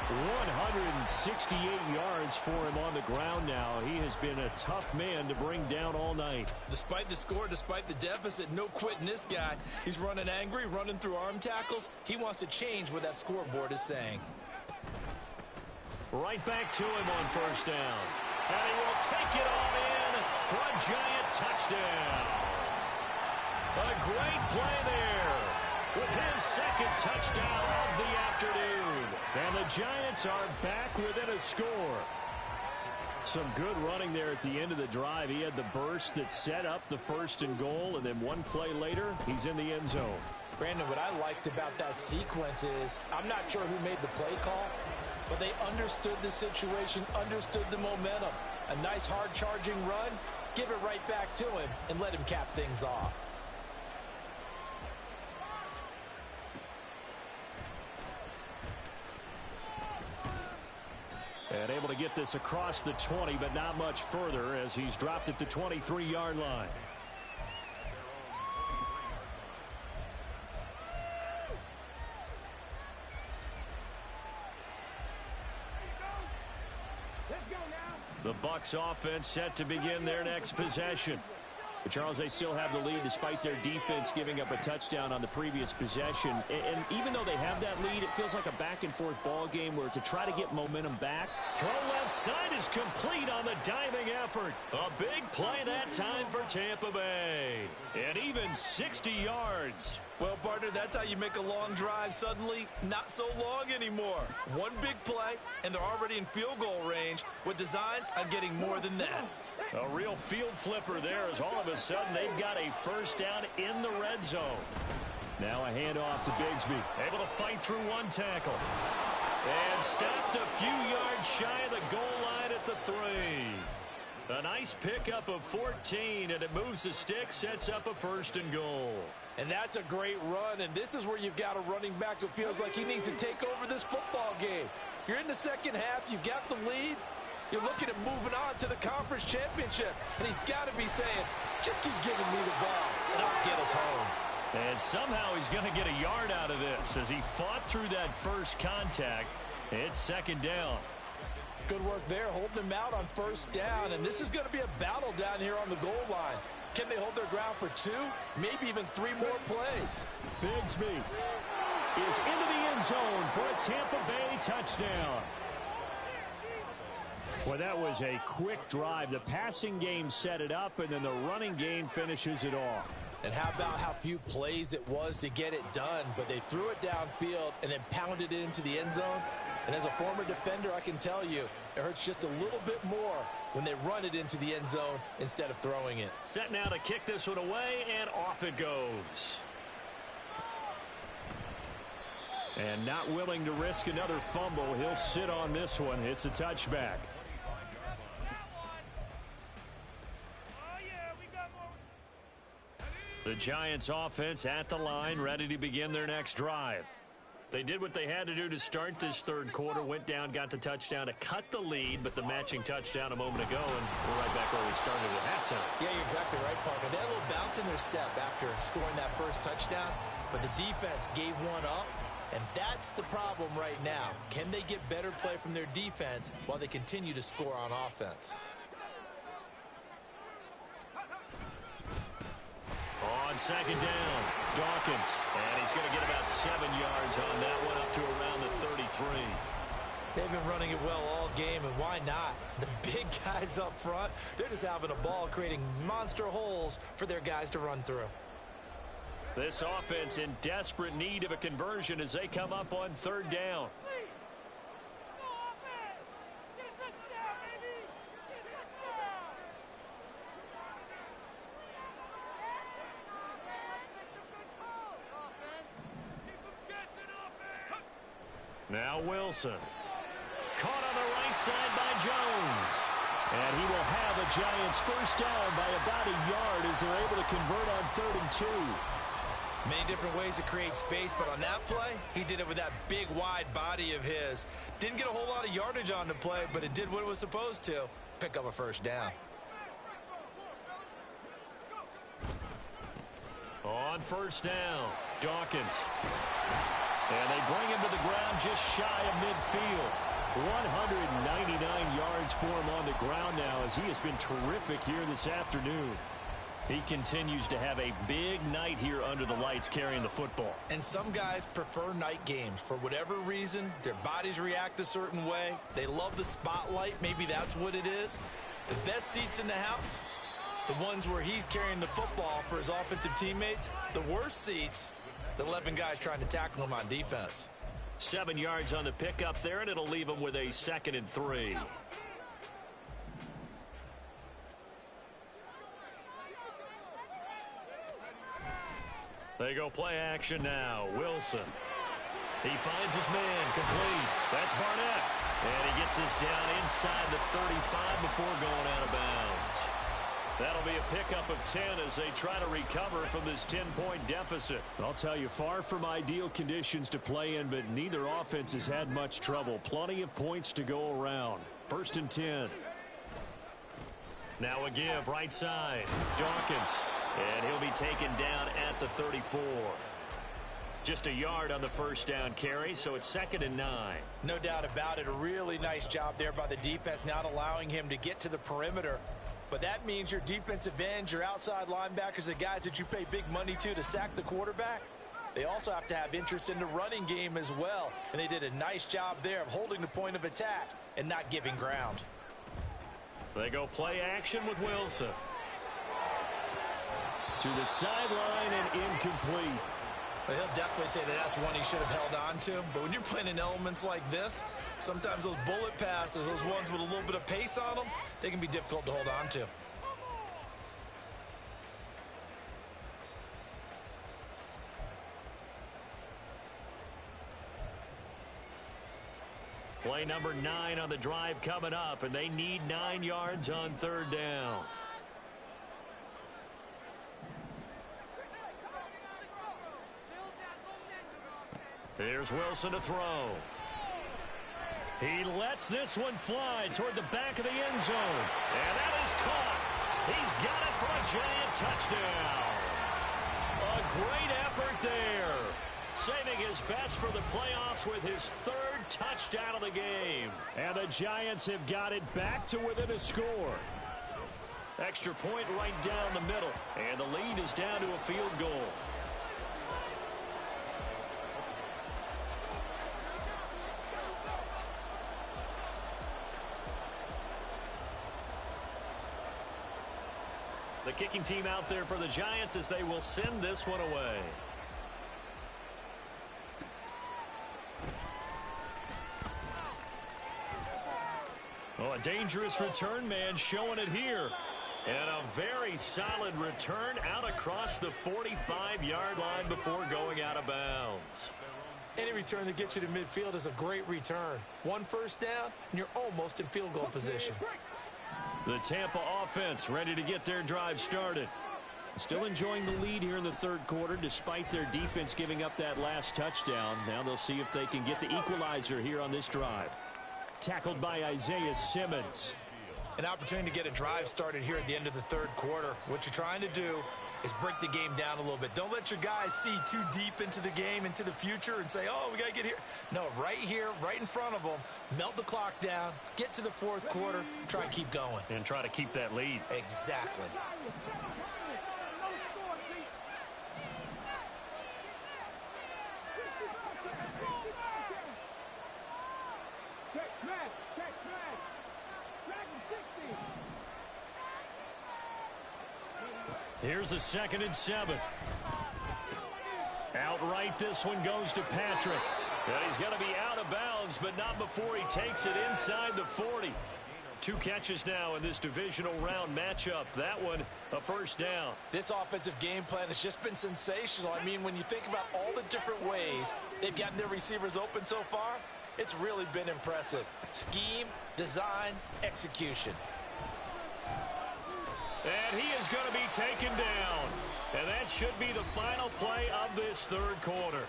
168 yards for him on the ground now. He has been a tough man to bring down all night. Despite the score, despite the deficit, no quitting this guy. He's running angry, running through arm tackles. He wants to change what that scoreboard is saying. Right back to him on first down. And he will take it on in for a giant touchdown. A great play there with his second touchdown of the afternoon. And the Giants are back within a score. Some good running there at the end of the drive. He had the burst that set up the 1st and goal, and then one play later, he's in the end zone. Brandon, what I liked about that sequence is, I'm not sure who made the play call, but they understood the situation, understood the momentum. A nice hard charging run, give it right back to him, and let him cap things off. And able to get this across the 20, but not much further as he's dropped at the 23-yard line. The Bucs offense set to begin their next possession. But Charles, they still have the lead despite their defense giving up a touchdown on the previous possession. And even though they have that lead, it feels like a back-and-forth ball game where to try to get momentum back. Throw left side is complete on the diving effort. A big play that time for Tampa Bay. And even 60 yards. Well, partner, that's how you make a long drive suddenly not so long anymore. One big play, and they're already in field goal range with designs on getting more than that. A real field flipper there as all of a sudden they've got a first down in the red zone. Now a handoff to Bigsby. Able to fight through one tackle. And stopped a few yards shy of the goal line at the 3. A nice pickup of 14, and it moves the stick, sets up a 1st and goal. And that's a great run, and this is where you've got a running back who feels like he needs to take over this football game. You're in the second half, you've got the lead. You're looking at moving on to the conference championship, and he's got to be saying, just keep giving me the ball, and I'll get us home. And somehow he's going to get a yard out of this as he fought through that first contact. It's 2nd down. Good work there, holding them out on 1st down, and this is going to be a battle down here on the goal line. Can they hold their ground for 2, maybe even 3 more plays? Bigsby is into the end zone for a Tampa Bay touchdown. Well, that was a quick drive. The passing game set it up, and then the running game finishes it off. And how about how few plays it was to get it done, but they threw it downfield and then pounded it into the end zone. And as a former defender, I can tell you, it hurts just a little bit more when they run it into the end zone instead of throwing it. Set now to kick this one away, and off it goes. And not willing to risk another fumble, he'll sit on this one. It's a touchback. The Giants offense at the line, ready to begin their next drive. They did what they had to do to start this 3rd quarter, went down, got the touchdown to cut the lead, but the matching touchdown a moment ago, and we're right back where we started at halftime. Yeah, you're exactly right, Parker. They had a little bounce in their step after scoring that first touchdown, but the defense gave one up, and that's the problem right now. Can they get better play from their defense while they continue to score on offense? On 2nd down, Dawkins, and he's going to get about 7 yards on that one, up to around the 33. They've been running it well all game, and why not? The big guys up front, they're just having a ball, creating monster holes for their guys to run through. This offense in desperate need of a conversion as they come up on 3rd down. Now Wilson. Caught on the right side by Jones. And he will have a Giants first down by about a yard as they're able to convert on 3rd and 2. Many different ways to create space, but on that play, he did it with that big, wide body of his. Didn't get a whole lot of yardage on the play, but it did what it was supposed to. Pick up a first down. On first down, Dawkins. And they bring him to the ground just shy of midfield. 199 yards for him on the ground now as he has been terrific here this afternoon. He continues to have a big night here under the lights carrying the football. And some guys prefer night games. For whatever reason, their bodies react a certain way. They love the spotlight. Maybe that's what it is. The best seats in the house, the ones where he's carrying the football for his offensive teammates. The worst seats, the 11 guys trying to tackle him on defense. 7 yards on the pickup there, and it'll leave him with a 2nd and 3. They go play action now. Wilson. He finds his man complete. That's Barnett. And he gets this down inside the 35 before going out of bounds. That'll be a pickup of 10 as they try to recover from this 10-point deficit. I'll tell you, far from ideal conditions to play in, but neither offense has had much trouble. Plenty of points to go around. 1st and 10. Now a give right side. Dawkins. And he'll be taken down at the 34. Just a yard on the first down carry, so it's 2nd and 9. No doubt about it. A really nice job there by the defense, not allowing him to get to the perimeter. But that means your defensive ends, your outside linebackers, the guys that you pay big money to sack the quarterback, they also have to have interest in the running game as well. And they did a nice job there of holding the point of attack and not giving ground. They go play action with Wilson. To the sideline and incomplete. Well, he'll definitely say that that's one he should have held on to. But when you're playing in elements like this, sometimes those bullet passes, those ones with a little bit of pace on them, they can be difficult to hold on to. Play number 9 on the drive coming up, and they need 9 yards on 3rd down. Here's Wilson to throw. He lets this one fly toward the back of the end zone. And that is caught. He's got it for a giant touchdown. A great effort there. Saving his best for the playoffs with his 3rd touchdown of the game. And the Giants have got it back to within a score. Extra point right down the middle. And the lead is down to a field goal. The kicking team out there for the Giants as they will send this one away. Oh, a dangerous return man showing it here. And a very solid return out across the 45-yard line before going out of bounds. Any return that gets you to midfield is a great return. 1 first down, and you're almost in field goal position. The Tampa offense ready to get their drive started. Still enjoying the lead here in the 3rd quarter despite their defense giving up that last touchdown. Now they'll see if they can get the equalizer here on this drive. Tackled by Isaiah Simmons. An opportunity to get a drive started here at the end of the 3rd quarter. What you're trying to do is break the game down a little bit. Don't let your guys see too deep into the game, into the future, and say, oh, we got to get here. No, right here, right in front of them, melt the clock down, get to the 4th quarter, try and keep going. And try to keep that lead. Exactly. Here's a 2nd and 7. Outright, this one goes to Patrick. And he's going to be out of bounds, but not before he takes it inside the 40. 2 catches now in this divisional round matchup. That one, a first down. This offensive game plan has just been sensational. I mean, when you think about all the different ways they've gotten their receivers open so far, it's really been impressive. Scheme, design, execution. And he is going to be taken down. And that should be the final play of this 3rd quarter.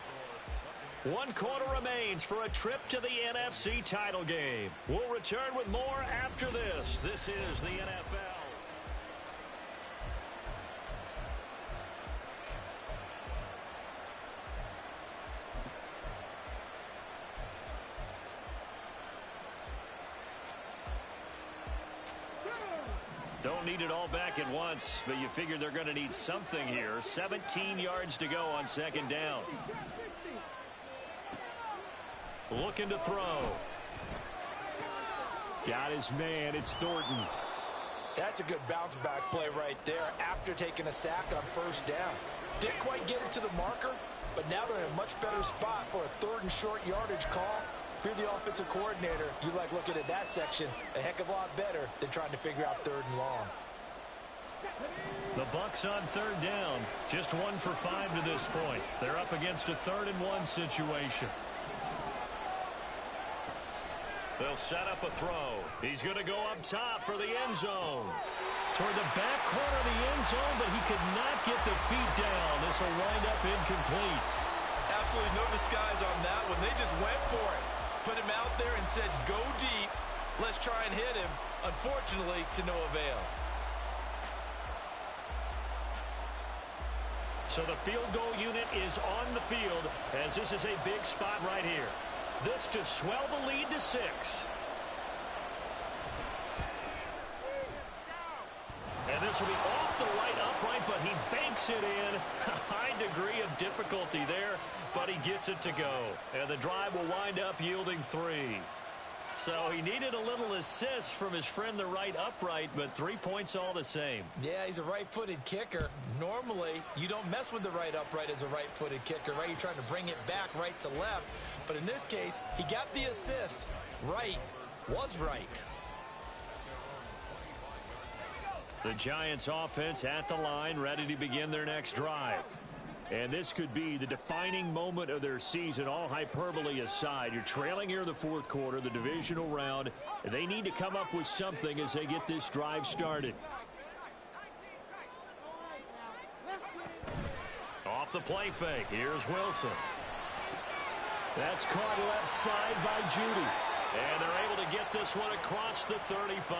1 quarter remains for a trip to the NFC title game. We'll return with more after this. This is the NFL. Don't need it all back at once, but you figure they're going to need something here. 17 yards to go on second down. Looking to throw. Got his man. It's Thornton. That's a good bounce-back play right there after taking a sack on first down. Didn't quite get it to the marker, but now they're in a much better spot for a 3rd and short yardage call. If you're the offensive coordinator, you like looking at that section a heck of a lot better than trying to figure out 3rd and long. The Bucs on 3rd down. Just 1 for 5 to this point. They're up against a 3rd and 1 situation. They'll set up a throw. He's going to go up top for the end zone. Toward the back corner of the end zone, but he could not get the feet down. This will wind up incomplete. Absolutely no disguise on that one. They just went for it. Put him out there and said, go deep. Let's try and hit him. Unfortunately, to no avail. So the field goal unit is on the field as this is a big spot right here. This to swell the lead to 6. And this will be off the right upright, but he banks it in. A high degree of difficulty there, but he gets it to go. And the drive will wind up yielding 3. So he needed a little assist from his friend the right upright, but 3 points all the same. Yeah, he's a right-footed kicker. Normally, you don't mess with the right upright as a right-footed kicker, right? You're trying to bring it back right to left. But in this case, he got the assist. Right was right. The Giants offense at the line, ready to begin their next drive. And this could be the defining moment of their season, all hyperbole aside. You're trailing here in the 4th quarter, the divisional round. And they need to come up with something as they get this drive started. Off the play fake, here's Wilson. That's caught left side by Judy. And they're able to get this one across the 35.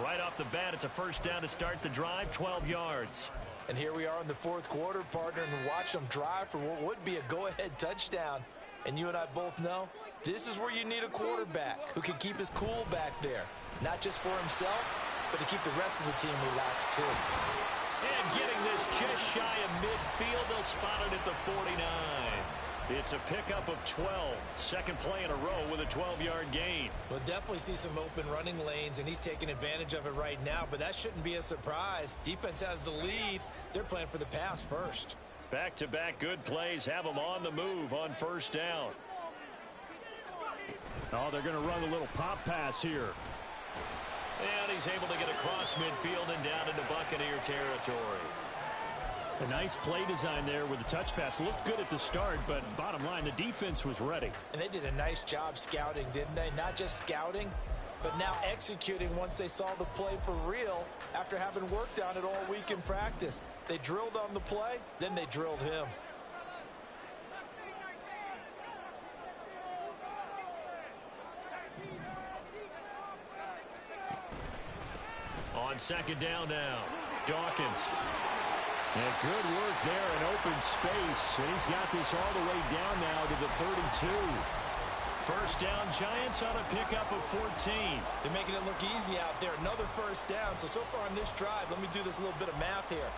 Right off the bat, it's a first down to start the drive, 12 yards. And here we are in the 4th quarter, partner, and watch them drive for what would be a go-ahead touchdown. And you and I both know this is where you need a quarterback who can keep his cool back there. Not just for himself, but to keep the rest of the team relaxed too. And getting this just shy of midfield, they'll spot it at the 49. It's a pickup of 12. Second play in a row with a 12-yard gain. We'll definitely see some open running lanes, and he's taking advantage of it right now, but that shouldn't be a surprise. Defense has the lead. They're playing for the pass first. Back-to-back good plays have them on the move on first down. Oh, they're going to run a little pop pass here. And he's able to get across midfield and down into Buccaneer territory. A nice play design there with the touch pass. Looked good at the start, but bottom line, the defense was ready. And they did a nice job scouting, didn't they? Not just scouting, but now executing once they saw the play for real after having worked on it all week in practice. They drilled on the play, then they drilled him. On second down now, Dawkins. And good work there in open space. And he's got this all the way down now to the 32. First down, Giants on a pickup of 14. They're making it look easy out there. Another first down. So far on this drive, let me do this little bit of math here.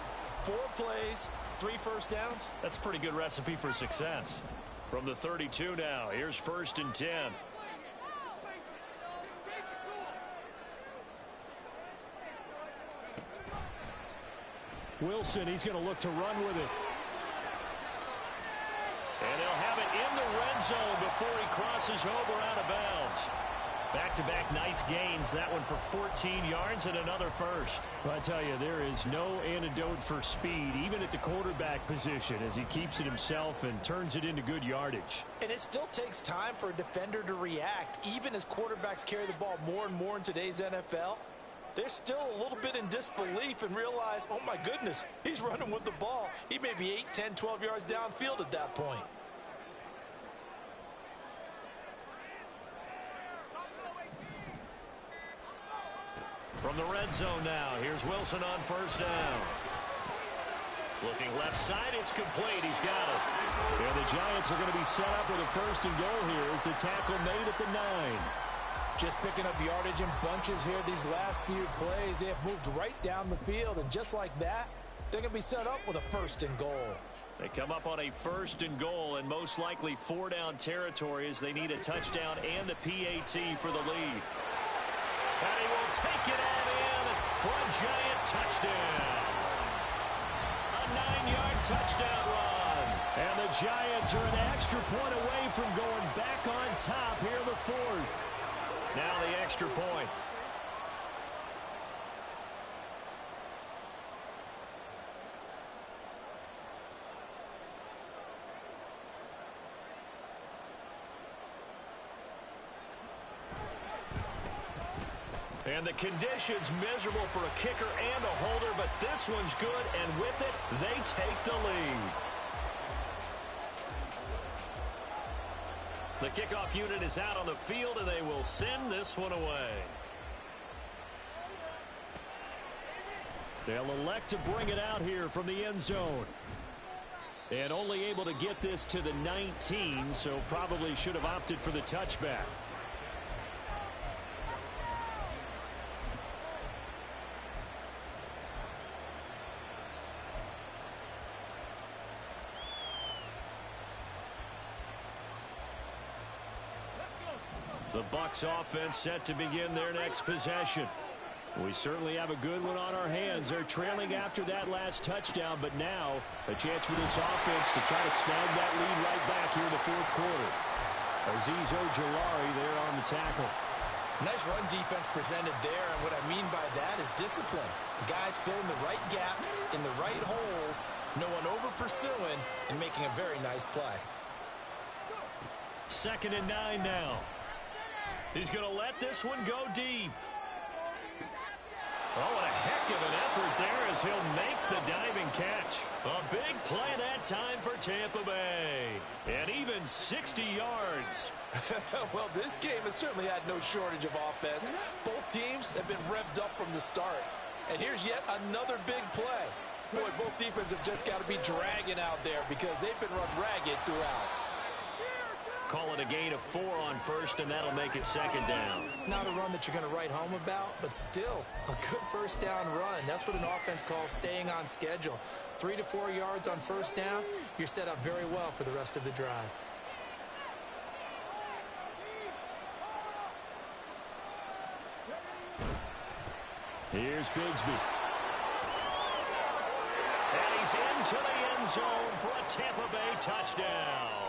4 plays, 3 first downs. That's a pretty good recipe for success. From the 32 now, here's 1st and 10. Wilson, he's going to look to run with it. And he'll have it in the red zone before he crosses over out of bounds. Back-to-back nice gains. That one for 14 yards and another first. Well, I tell you, there is no antidote for speed, even at the quarterback position, as he keeps it himself and turns it into good yardage. And it still takes time for a defender to react, even as quarterbacks carry the ball more and more in today's NFL. They're still a little bit in disbelief and realize, oh my goodness, he's running with the ball. He may be 8, 10, 12 yards downfield at that point. From the red zone now, here's Wilson on first down. Looking left side, it's complete. He's got it. And the Giants are going to be set up with a 1st and goal here as the tackle made at the 9. Just picking up yardage in bunches here these last few plays. They have moved right down the field, and just like that, they're going to be set up with a 1st and goal. They come up on a 1st and goal, and most likely 4-down territory as they need a touchdown and the PAT for the lead. And he will take it on in for a giant touchdown. A 9-yard touchdown run. And the Giants are an extra point away from going back on top here in the 4th. Now the extra point. And the conditions miserable for a kicker and a holder, but this one's good, and with it, they take the lead. The kickoff unit is out on the field, and they will send this one away. They'll elect to bring it out here from the end zone. And only able to get this to the 19, so probably should have opted for the touchback. The Bucs offense set to begin their next possession. We certainly have a good one on our hands. They're trailing after that last touchdown, but now a chance for this offense to try to snag that lead right back here in the 4th quarter. Azeez Ojulari there on the tackle. Nice run defense presented there, and what I mean by that is discipline. Guys filling the right gaps in the right holes, no one over pursuing, and making a very nice play. 2nd and 9 now. He's going to let this one go deep. Oh, what a heck of an effort there as he'll make the diving catch. A big play that time for Tampa Bay. And even 60 yards. Well, this game has certainly had no shortage of offense. Both teams have been revved up from the start. And here's yet another big play. Boy, both defenses have just got to be dragging out there because they've been run ragged throughout. Call it a gain of 4 on 1st, and that'll make it 2nd down. Not a run that you're going to write home about, but still a good 1st down run. That's what an offense calls staying on schedule. 3 to 4 yards on 1st down, you're set up very well for the rest of the drive. Here's Bigsby. And he's into the end zone for a Tampa Bay touchdown.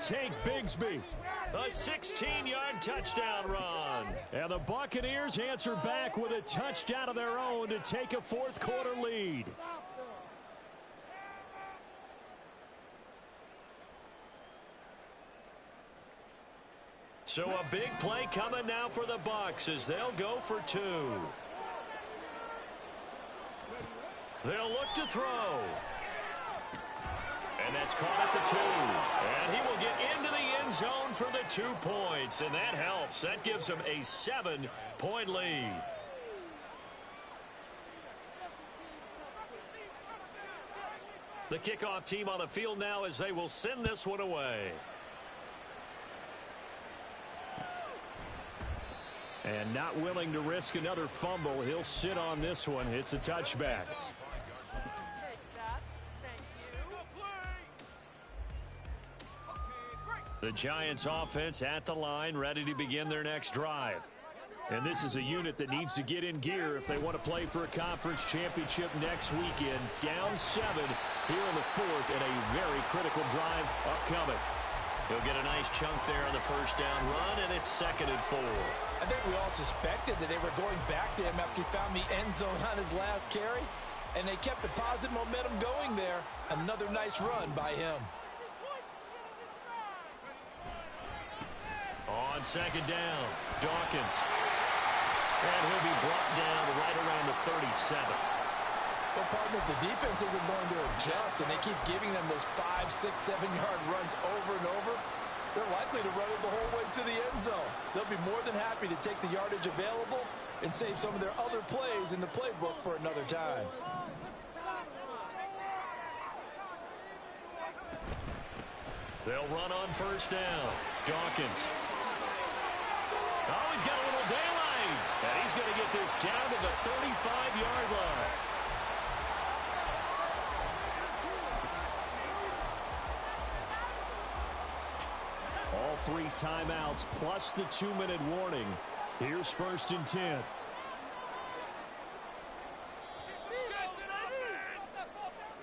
Take Bigsby. A 16-yard touchdown run. And the Buccaneers answer back with a touchdown of their own to take a 4th quarter lead. So a big play coming now for the Bucs as they'll go for 2. They'll look to throw. And that's caught at the 2. And he will get into the end zone for the 2 points. And that helps. That gives him a 7-point lead. The kickoff team on the field now as they will send this one away. And not willing to risk another fumble. He'll sit on this one. It's a touchback. The Giants offense at the line, ready to begin their next drive. And this is a unit that needs to get in gear if they want to play for a conference championship next weekend. Down 7 here in the 4th and a very critical drive upcoming. He'll get a nice chunk there on the 1st down run, and it's 2nd and 4. I think we all suspected that they were going back to him after he found the end zone on his last carry, and they kept the positive momentum going there. Another nice run by him. On 2nd down, Dawkins. And he'll be brought down right around the 37. Well, partner, the defense isn't going to adjust, and they keep giving them those 5, 6, 7-yard runs over and over. They're likely to run it the whole way to the end zone. They'll be more than happy to take the yardage available and save some of their other plays in the playbook for another time. They'll run on 1st down. Dawkins. Oh, he's got a little daylight. And he's going to get this down to the 35-yard line. All 3 timeouts plus the 2-minute warning. Here's 1st and 10.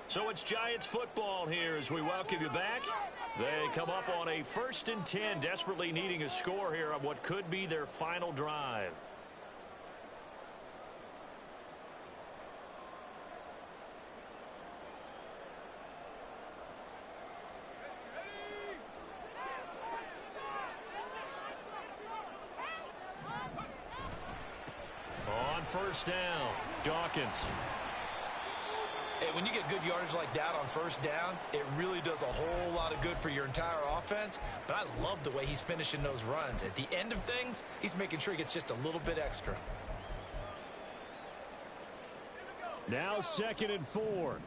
So it's Giants football here as we welcome you back. They come up on a 1st and 10, desperately needing a score here on what could be their final drive. On 1st down, Dawkins. Hey, when you get good yardage like that on 1st down, it really does a whole lot of good for your entire offense. But I love the way he's finishing those runs. At the end of things, he's making sure he gets just a little bit extra. Now 2nd and 4.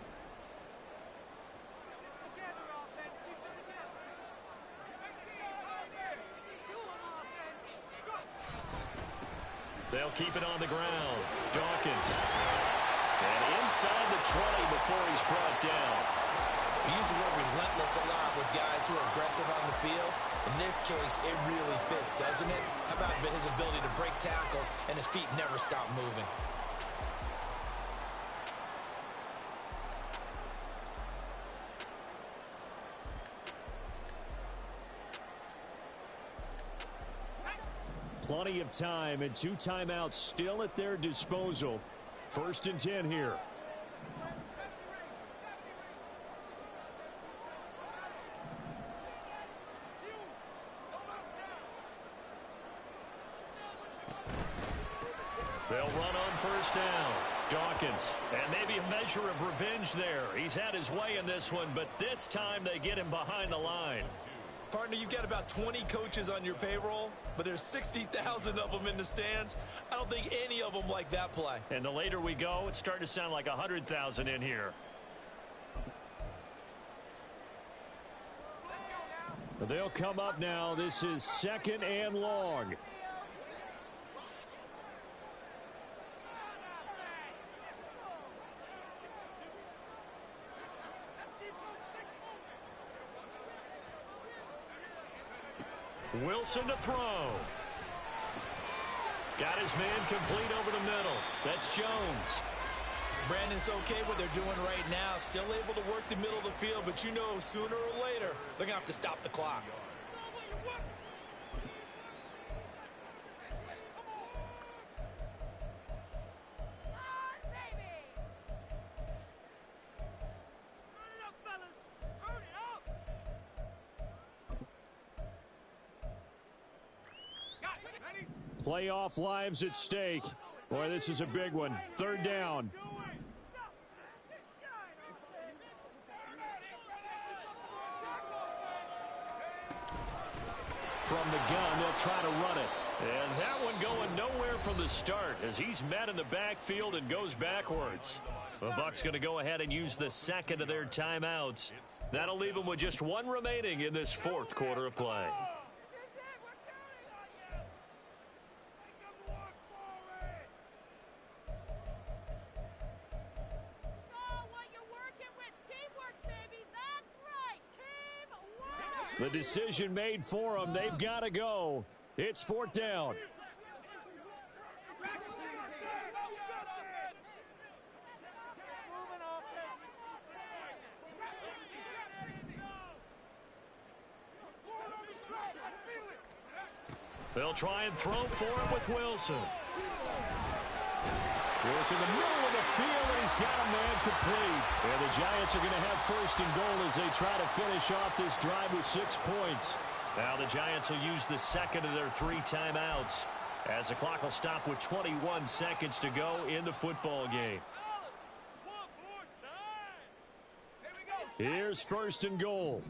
They'll keep it on the ground. Dawkins. And inside the 20 before he's brought down. He's the word relentless a lot with guys who are aggressive on the field. In this case, it really fits, doesn't it? How about his ability to break tackles and his feet never stop moving? Plenty of time and 2 timeouts still at their disposal. 1st and 10 here. They'll run on 1st down. Dawkins. And maybe a measure of revenge there. He's had his way in this one, but this time they get him behind the line. Partner, you've got about 20 coaches on your payroll, but there's 60,000 of them in the stands. I don't think any of them like that play. And the later we go, it's starting to sound like 100,000 in here. They'll come up now. This is 2nd and long. Wilson to throw. Got his man complete over the middle. That's Jones. Brandon's okay what they're doing right now. Still able to work the middle of the field, but you know sooner or later they're going to have to stop the clock. Playoff lives at stake. Boy, this is a big one. 3rd down. From the gun, they'll try to run it. And that one going nowhere from the start as he's met in the backfield and goes backwards. The Bucs going to go ahead and use the 2nd of their timeouts. That'll leave them with just 1 remaining in this 4th quarter of play. The decision made for them. They've got to go. It's 4th down. They'll try and throw for it with Wilson. Work in the middle of the field, and he's got a man complete. And the Giants are going to have 1st and goal as they try to finish off this drive with 6 points. Now the Giants will use the 2nd of their 3 timeouts as the clock will stop with 21 seconds to go in the football game. Here's 1st and goal.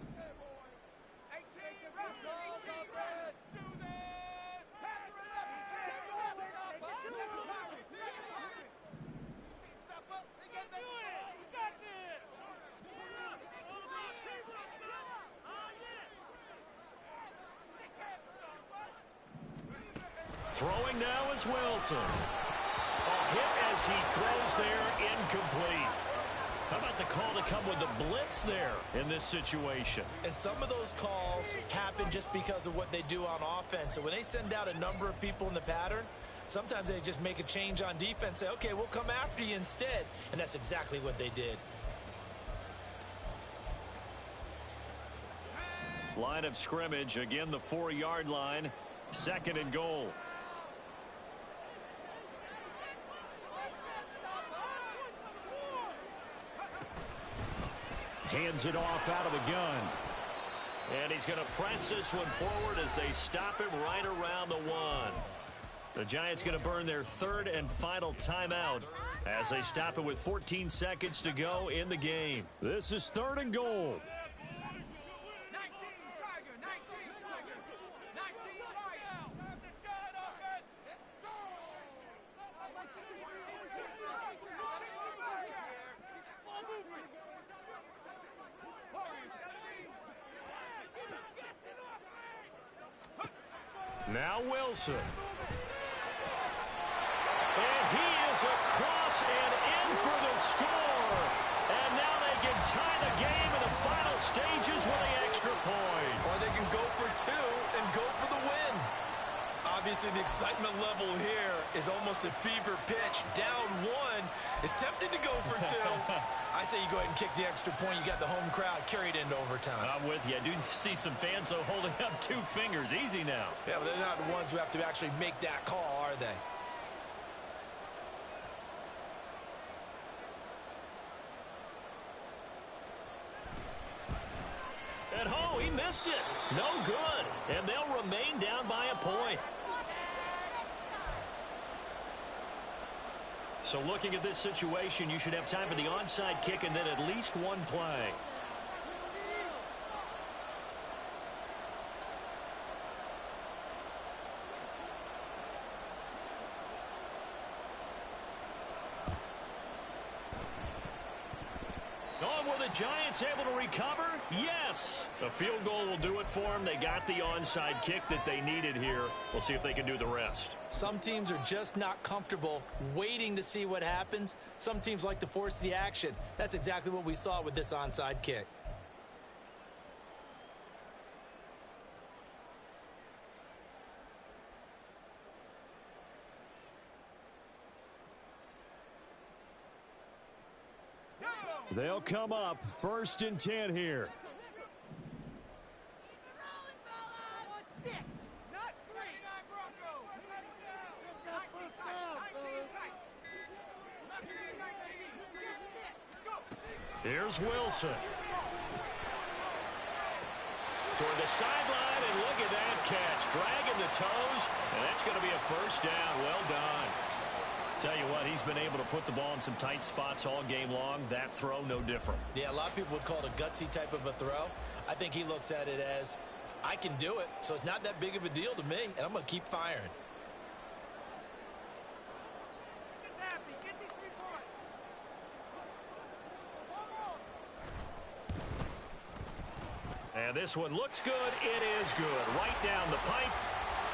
Throwing now is Wilson. A hit as he throws there, incomplete. How about the call to come with the blitz there in this situation? And some of those calls happen just because of what they do on offense. So when they send out a number of people in the pattern, sometimes they just make a change on defense, say, okay, we'll come after you instead. And that's exactly what they did. Line of scrimmage, again the 4-yard line, 2nd and goal. Hands it off out of the gun. And he's going to press this one forward as they stop him right around the 1. The Giants going to burn their 3rd and final timeout as they stop it with 14 seconds to go in the game. This is 3rd and goal. Now Wilson. And he is across and in for the score. And now they can tie the game in the final stages with the extra point. Or they can go for 2 and go for the win. Obviously, the excitement level here is almost a fever pitch. Down 1 is tempted to go for 2. I say you go ahead and kick the extra point. You got the home crowd carried into overtime. I'm with you. I do see some fans though holding up 2 fingers. Easy now. Yeah, but they're not the ones who have to actually make that call, are they? At home, he missed it. No good. And they'll remain down by a point. So looking at this situation, you should have time for the onside kick and then at least 1 play. Oh, were the Giants able to recover? Yes. A field goal will do it for them. They got the onside kick that they needed here. We'll see if they can do the rest. Some teams are just not comfortable waiting to see what happens. Some teams like to force the action. That's exactly what we saw with this onside kick. They'll come up 1st and 10 here. Here's Wilson. Toward the sideline, and look at that catch. Dragging the toes, and that's going to be a 1st down. Well done. Tell you what, he's been able to put the ball in some tight spots all game long. That throw, no different. Yeah, a lot of people would call it a gutsy type of a throw. I think he looks at it as, I can do it, so it's not that big of a deal to me, and I'm going to keep firing. And this one looks good. It is good. Right down the pipe.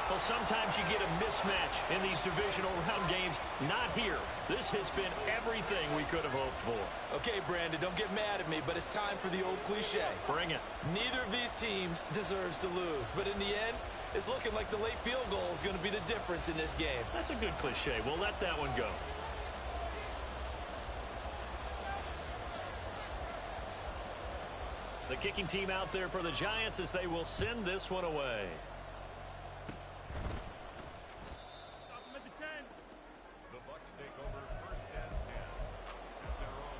Well, sometimes you get a mismatch in these divisional round games. Not here. This has been everything we could have hoped for. Okay, Brandon, don't get mad at me, but it's time for the old cliche. Bring it. Neither of these teams deserves to lose, but in the end, it's looking like the late field goal is going to be the difference in this game. That's a good cliche. We'll let that one go. The kicking team out there for the Giants as they will send this one away. The Bucs take over 1st and 10 at their own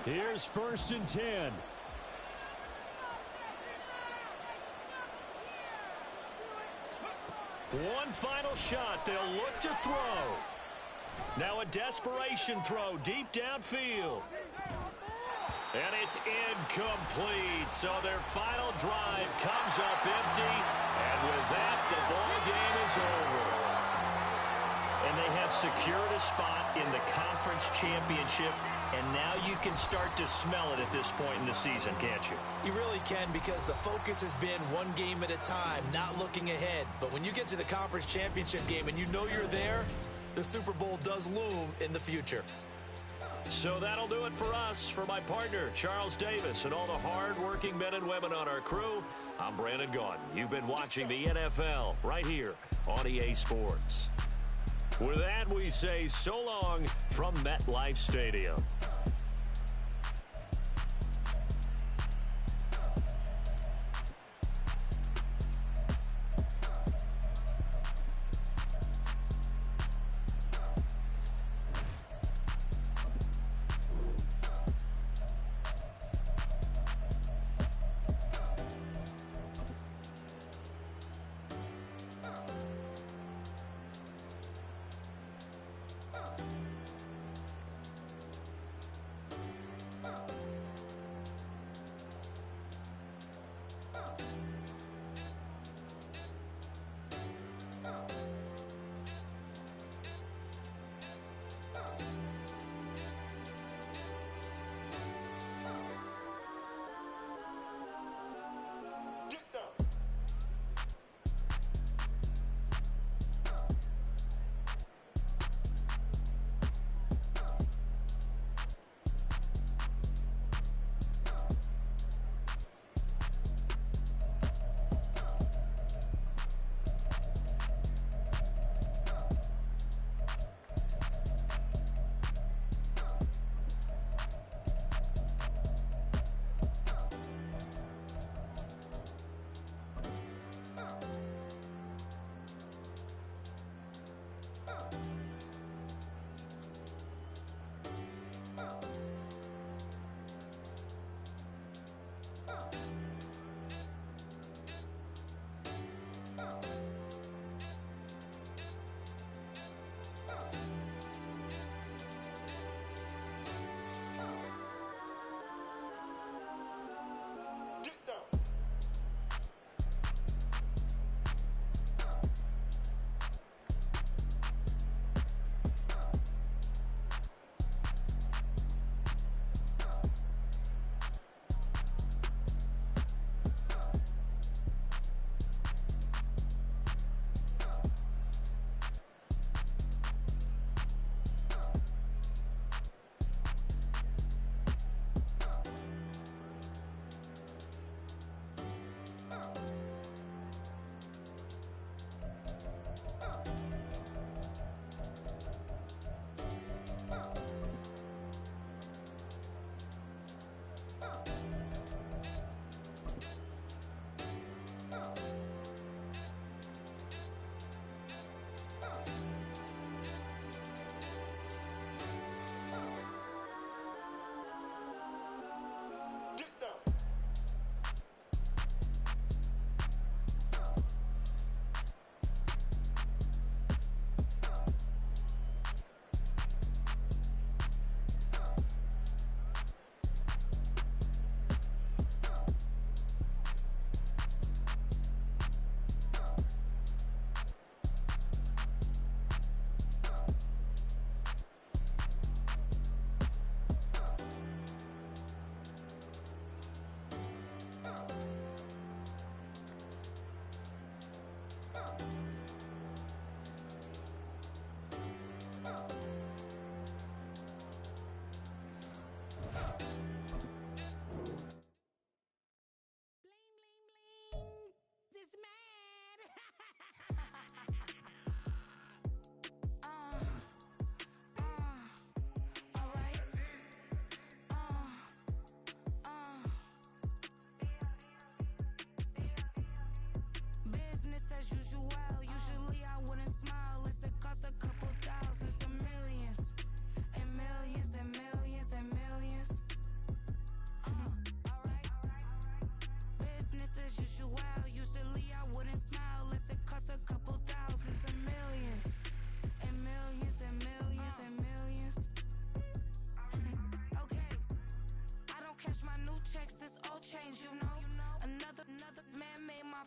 37. Here's 1st and 10. One final shot. They'll look to throw. Now a desperation throw deep downfield. And it's incomplete. So their final drive comes up empty. And with that, the ball game is over. And they have secured a spot in the conference championship, and now you can start to smell it at this point in the season, can't you? You really can, because the focus has been one game at a time, not looking ahead. But when you get to the conference championship game and you know you're there, the Super Bowl does loom in the future. So that'll do it for us. For my partner, Charles Davis, and all the hard-working men and women on our crew, I'm Brandon Gaudin. You've been watching the NFL right here on EA Sports. With that, we say so long from MetLife Stadium.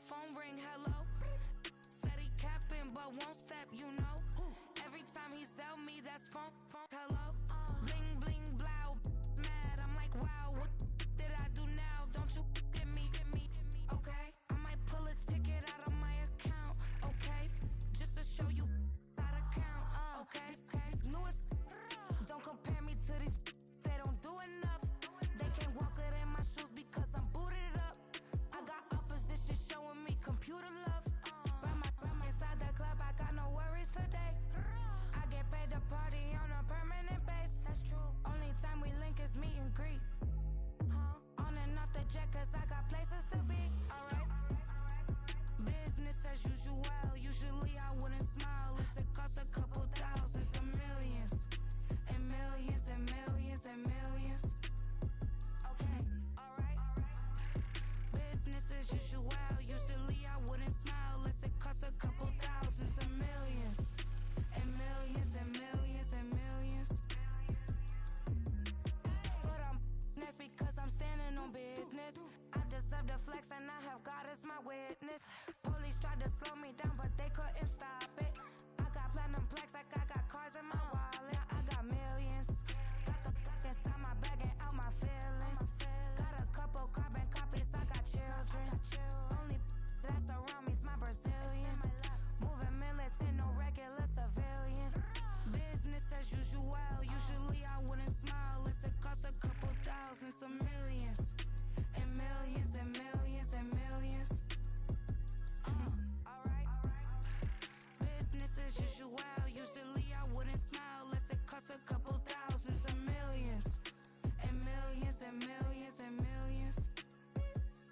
phone ring, hello. Said he capping, but won't step, you know. Every time business. I deserve the flex and I have God as my witness. Police tried to slow me down, but they couldn't stop it. I got platinum plaques like I got cars in my wallet. I got millions. Got the fuck inside my bag and out my feelings. Got a couple carbon copies, I got children. Only that's around me's my Brazilian. Moving militant, no regular civilian. Business as usual, usually I wouldn't smile. It's a cost a couple thousands of millions. And millions and millions and millions. Alright. Business as usual, usually I wouldn't smile. Unless it costs a couple thousands of millions. And millions and millions and millions.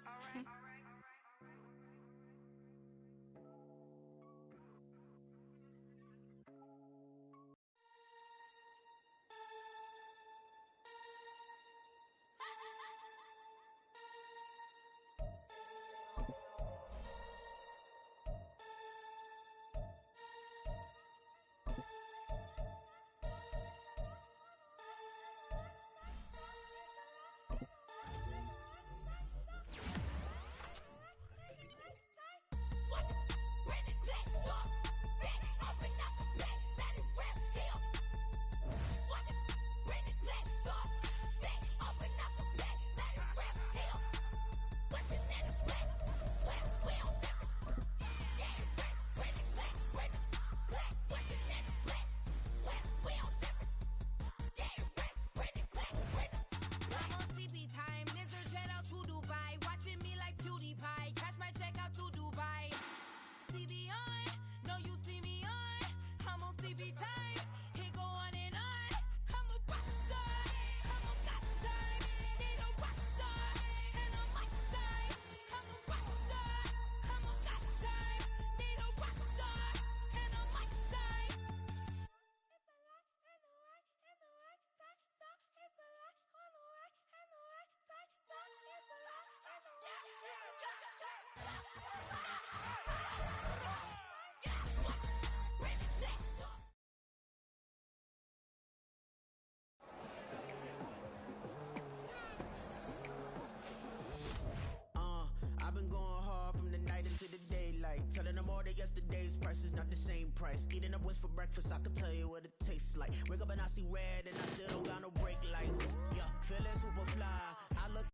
Alright. I've been going hard from the night into the daylight, telling them all that yesterday's price is not the same price. Eating up wings for breakfast, I can tell you what it tastes like. Wake up and I see red and I still don't got no brake lights. Yeah, feeling super fly. I look